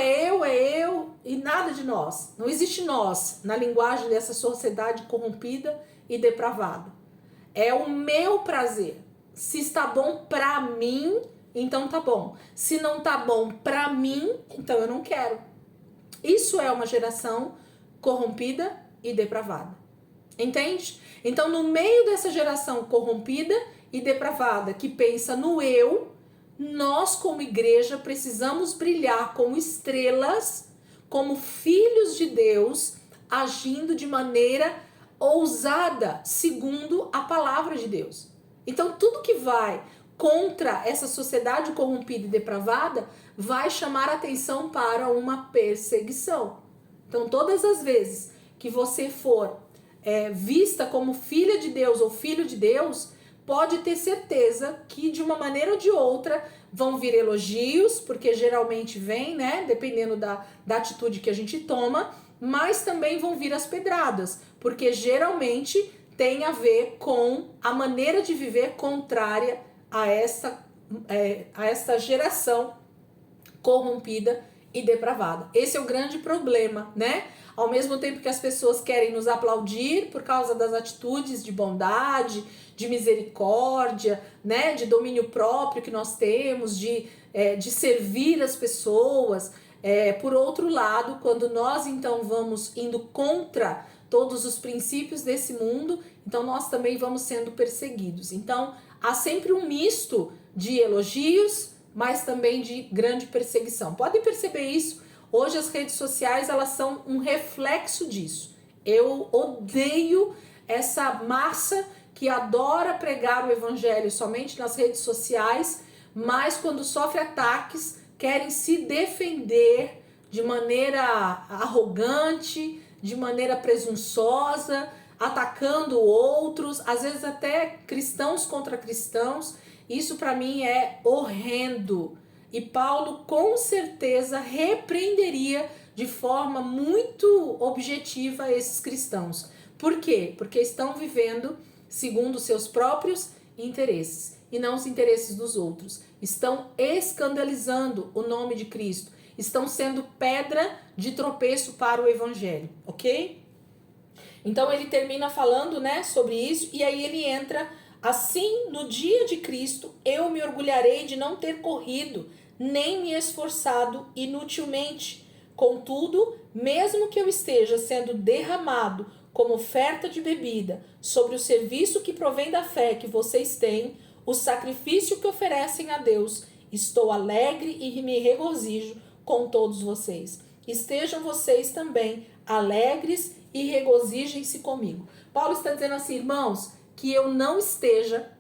e nada de nós. Não existe nós na linguagem dessa sociedade corrompida e depravada. É o meu prazer. Se está bom pra mim, então tá bom. Se não tá bom pra mim, então eu não quero. Isso é uma geração corrompida e depravada. Entende? Então, no meio dessa geração corrompida e depravada que pensa no eu, nós como igreja precisamos brilhar como estrelas, como filhos de Deus, agindo de maneira ousada, segundo a palavra de Deus. Então, tudo que vai contra essa sociedade corrompida e depravada vai chamar atenção para uma perseguição. Então, todas as vezes que você for vista como filha de Deus ou filho de Deus, pode ter certeza que de uma maneira ou de outra vão vir elogios, porque geralmente vem, né, dependendo da atitude que a gente toma, mas também vão vir as pedradas, porque geralmente tem a ver com a maneira de viver contrária a essa geração corrompida e depravada. Esse é o grande problema, né? Ao mesmo tempo que as pessoas querem nos aplaudir por causa das atitudes de bondade, de misericórdia, né, de domínio próprio que nós temos, de servir as pessoas. Por outro lado, quando nós então vamos indo contra todos os princípios desse mundo, então nós também vamos sendo perseguidos. Então, há sempre um misto de elogios, mas também de grande perseguição. Podem perceber isso? Hoje as redes sociais, elas são um reflexo disso. Eu odeio essa massa que adora pregar o evangelho somente nas redes sociais, mas quando sofre ataques, querem se defender de maneira arrogante, de maneira presunçosa, atacando outros, às vezes até cristãos contra cristãos. Isso para mim é horrendo. E Paulo com certeza repreenderia de forma muito objetiva esses cristãos. Por quê? Porque estão vivendo segundo os seus próprios interesses e não os interesses dos outros. Estão escandalizando o nome de Cristo. Estão sendo pedra de tropeço para o evangelho, ok? Então ele termina falando, né, sobre isso, e aí ele entra: assim, no dia de Cristo, eu me orgulharei de não ter corrido, nem me esforçado inutilmente. Contudo, mesmo que eu esteja sendo derramado como oferta de bebida sobre o serviço que provém da fé que vocês têm, o sacrifício que oferecem a Deus, estou alegre e me regozijo com todos vocês. Estejam vocês também alegres e regozijem-se comigo. Paulo está dizendo assim, irmãos, que eu não esteja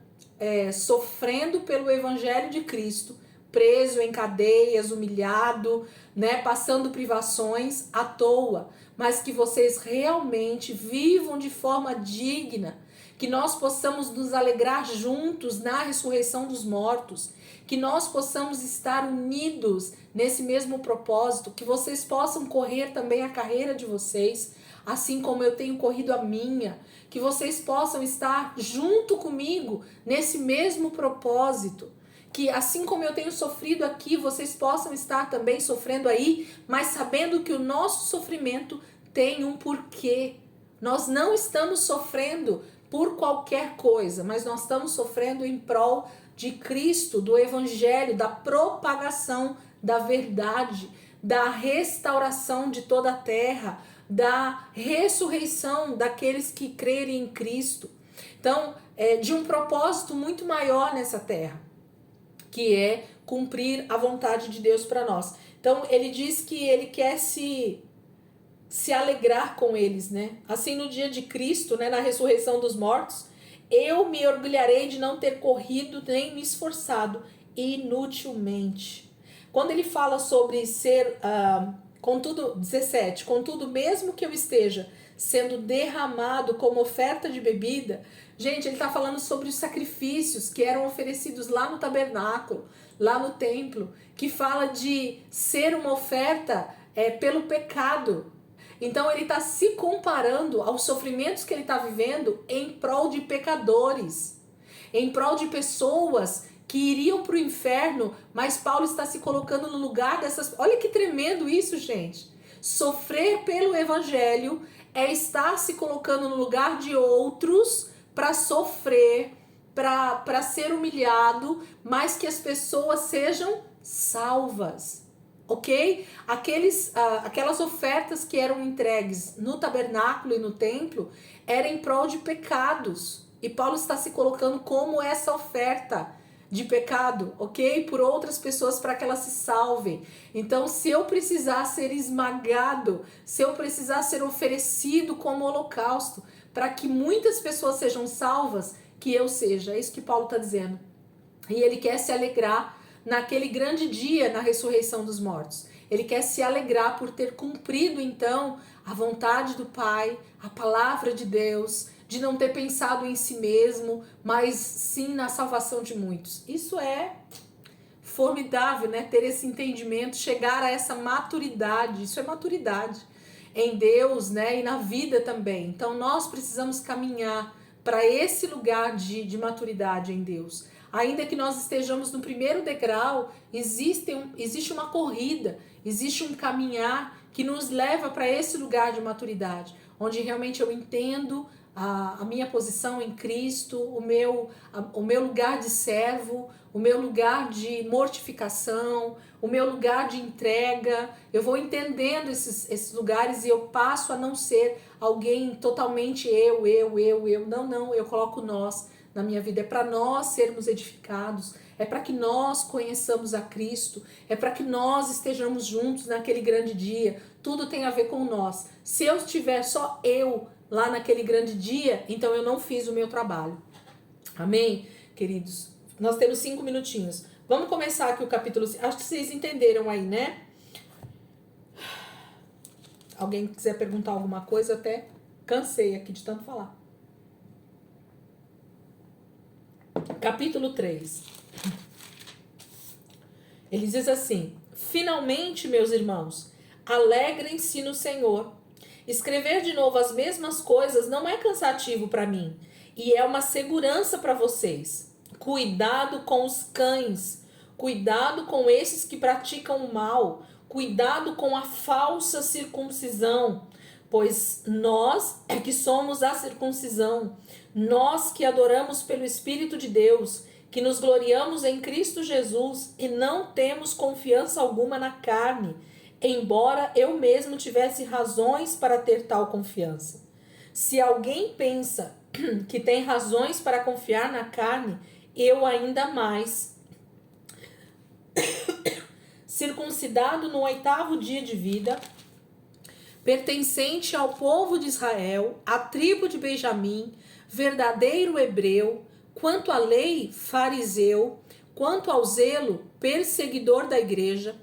sofrendo pelo evangelho de Cristo, preso em cadeias, humilhado, né, passando privações à toa, mas que vocês realmente vivam de forma digna, que nós possamos nos alegrar juntos na ressurreição dos mortos, que nós possamos estar unidos nesse mesmo propósito, que vocês possam correr também a carreira de vocês, assim como eu tenho corrido a minha, que vocês possam estar junto comigo nesse mesmo propósito, que assim como eu tenho sofrido aqui, vocês possam estar também sofrendo aí, mas sabendo que o nosso sofrimento tem um porquê. Nós não estamos sofrendo por qualquer coisa, mas nós estamos sofrendo em prol de Cristo, do evangelho, da propagação da verdade, da restauração de toda a terra, da ressurreição daqueles que crerem em Cristo. Então, de um propósito muito maior nessa terra, que é cumprir a vontade de Deus para nós. Então, ele diz que ele quer se alegrar com eles, né? Assim, no dia de Cristo, né, na ressurreição dos mortos, eu me orgulharei de não ter corrido nem me esforçado inutilmente. Quando ele fala sobre ser, contudo, 17, contudo, mesmo que eu esteja sendo derramado como oferta de bebida, gente, ele está falando sobre os sacrifícios que eram oferecidos lá no tabernáculo, lá no templo, que fala de ser uma oferta pelo pecado. Então ele está se comparando aos sofrimentos que ele está vivendo em prol de pecadores, em prol de pessoas que iriam para o inferno, mas Paulo está se colocando no lugar dessas... Olha que tremendo isso, gente. Sofrer pelo evangelho é estar se colocando no lugar de outros para sofrer, para ser humilhado, mas que as pessoas sejam salvas. Ok? Aquelas ofertas que eram entregues no tabernáculo e no templo eram em prol de pecados. E Paulo está se colocando como essa oferta de pecado, ok? Por outras pessoas para que elas se salvem. Então, se eu precisar ser esmagado, se eu precisar ser oferecido como holocausto, para que muitas pessoas sejam salvas, que eu seja. É isso que Paulo está dizendo. E ele quer se alegrar naquele grande dia, na ressurreição dos mortos. Ele quer se alegrar por ter cumprido, então, a vontade do Pai, a palavra de Deus, de não ter pensado em si mesmo, mas sim na salvação de muitos. Isso é formidável, né? Ter esse entendimento, chegar a essa maturidade. Isso é maturidade em Deus, né? E na vida também. Então, nós precisamos caminhar para esse lugar de maturidade em Deus. Ainda que nós estejamos no primeiro degrau, existe uma corrida, existe um caminhar que nos leva para esse lugar de maturidade, onde realmente eu entendo a minha posição em Cristo, o meu lugar de servo, o meu lugar de mortificação, o meu lugar de entrega. Eu vou entendendo esses lugares e eu passo a não ser alguém totalmente eu. Não, eu coloco nós na minha vida. É para nós sermos edificados, é para que nós conheçamos a Cristo, é para que nós estejamos juntos naquele grande dia. Tudo tem a ver com nós. Se eu estiver só eu lá naquele grande dia, então eu não fiz o meu trabalho. Amém, queridos? Nós temos 5 minutinhos. Vamos começar aqui o capítulo. Acho que vocês entenderam aí, né? Alguém quiser perguntar alguma coisa, até cansei aqui de tanto falar. Capítulo 3. Ele diz assim: finalmente, meus irmãos, alegrem-se no Senhor. Escrever de novo as mesmas coisas não é cansativo para mim e é uma segurança para vocês. Cuidado com os cães, cuidado com esses que praticam o mal, cuidado com a falsa circuncisão, pois nós é que somos a circuncisão, nós que adoramos pelo Espírito de Deus, que nos gloriamos em Cristo Jesus e não temos confiança alguma na carne, embora eu mesmo tivesse razões para ter tal confiança. Se alguém pensa que tem razões para confiar na carne, eu ainda mais. Circuncidado no 8º dia de vida, pertencente ao povo de Israel, à tribo de Benjamim, verdadeiro hebreu, quanto à lei, fariseu, quanto ao zelo, perseguidor da igreja,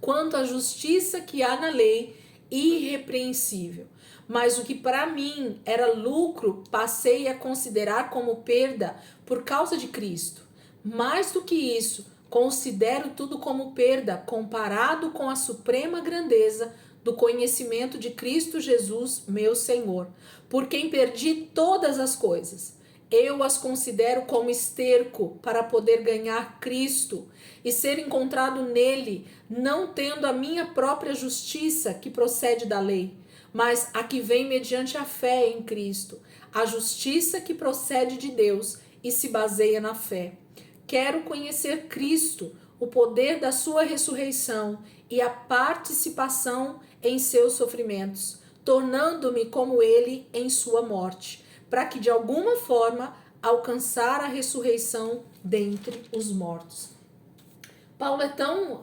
quanto à justiça que há na lei, irrepreensível. Mas o que para mim era lucro, passei a considerar como perda por causa de Cristo. Mais do que isso, considero tudo como perda comparado com a suprema grandeza do conhecimento de Cristo Jesus, meu Senhor, por quem perdi todas as coisas. Eu as considero como esterco para poder ganhar Cristo e ser encontrado nele, não tendo a minha própria justiça que procede da lei, mas a que vem mediante a fé em Cristo, a justiça que procede de Deus e se baseia na fé. Quero conhecer Cristo, o poder da sua ressurreição e a participação em seus sofrimentos, tornando-me como ele em sua morte, para que de alguma forma alcançar a ressurreição dentre os mortos. Paulo é tão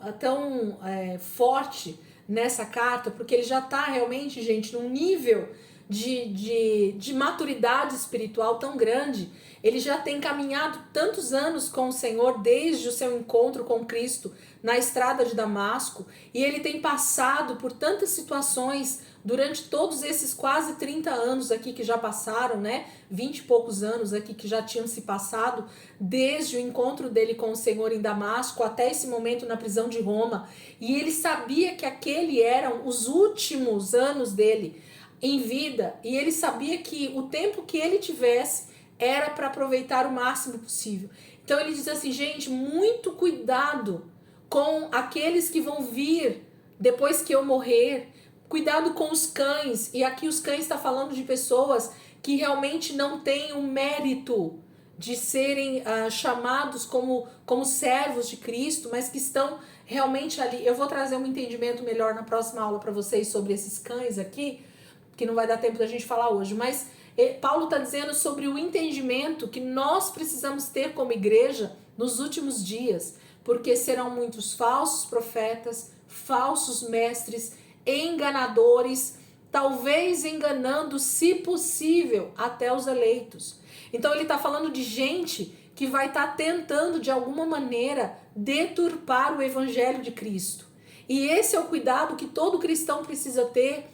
forte nessa carta, porque ele já está realmente, gente, num nível de maturidade espiritual tão grande. Ele já tem caminhado tantos anos com o Senhor, desde o seu encontro com Cristo na estrada de Damasco, e ele tem passado por tantas situações durante todos esses quase 30 anos aqui que já passaram, né? 20 e poucos anos aqui que já tinham se passado, desde o encontro dele com o Senhor em Damasco até esse momento na prisão de Roma. E ele sabia que aquele eram os últimos anos dele em vida, e ele sabia que o tempo que ele tivesse era para aproveitar o máximo possível. Então ele diz assim, gente, muito cuidado com aqueles que vão vir depois que eu morrer. Cuidado com os cães, e aqui os cães está falando de pessoas que realmente não têm o mérito de serem chamados como servos de Cristo, mas que estão realmente ali. Eu vou trazer um entendimento melhor na próxima aula para vocês sobre esses cães aqui, que não vai dar tempo da gente falar hoje, mas Paulo está dizendo sobre o entendimento que nós precisamos ter como igreja nos últimos dias, porque serão muitos falsos profetas, falsos mestres, enganadores, talvez enganando, se possível, até os eleitos. Então ele está falando de gente que vai estar tentando de alguma maneira deturpar o evangelho de Cristo. E esse é o cuidado que todo cristão precisa ter.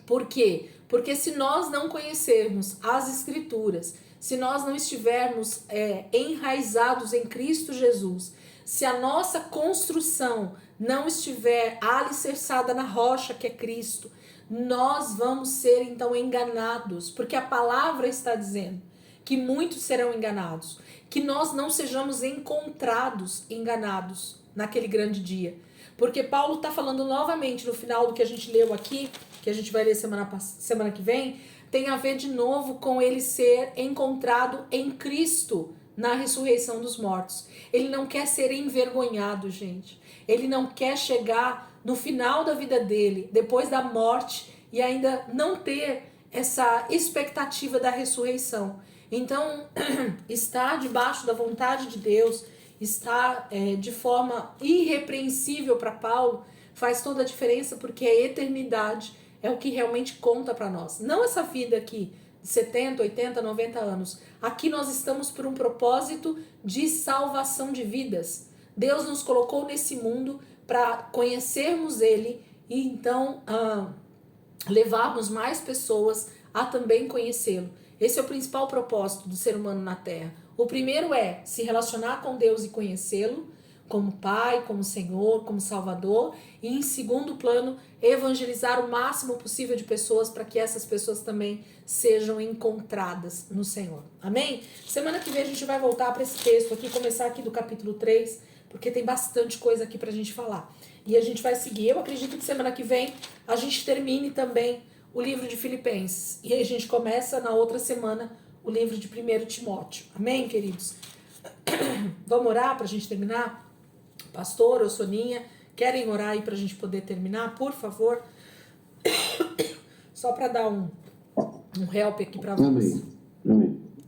Por quê? Porque se nós não conhecermos as Escrituras, se nós não estivermos enraizados em Cristo Jesus, se a nossa construção não estiver alicerçada na rocha que é Cristo, nós vamos ser então enganados, porque a palavra está dizendo que muitos serão enganados, que nós não sejamos encontrados enganados naquele grande dia. Porque Paulo está falando novamente no final do que a gente leu aqui, que a gente vai ler semana que vem, tem a ver de novo com ele ser encontrado em Cristo na ressurreição dos mortos. Ele não quer ser envergonhado, gente. Ele não quer chegar no final da vida dele, depois da morte, e ainda não ter essa expectativa da ressurreição. Então, estar debaixo da vontade de Deus, estar de forma irrepreensível para Paulo, faz toda a diferença, porque a eternidade é o que realmente conta para nós. Não essa vida aqui, de 70, 80, 90 anos. Aqui nós estamos por um propósito de salvação de vidas. Deus nos colocou nesse mundo para conhecermos Ele e então levarmos mais pessoas a também conhecê-lo. Esse é o principal propósito do ser humano na Terra. O primeiro é se relacionar com Deus e conhecê-lo como Pai, como Senhor, como Salvador. E em segundo plano, evangelizar o máximo possível de pessoas para que essas pessoas também sejam encontradas no Senhor. Amém? Semana que vem a gente vai voltar para esse texto aqui, começar aqui do capítulo 3, porque tem bastante coisa aqui para a gente falar. E a gente vai seguir. Eu acredito que semana que vem a gente termine também o livro de Filipenses. E aí a gente começa na outra semana o livro de 1 Timóteo. Amém, queridos? Vamos orar para a gente terminar? Pastor ou Soninha, querem orar aí para a gente poder terminar, por favor? Só para dar um help aqui para vocês. Amém.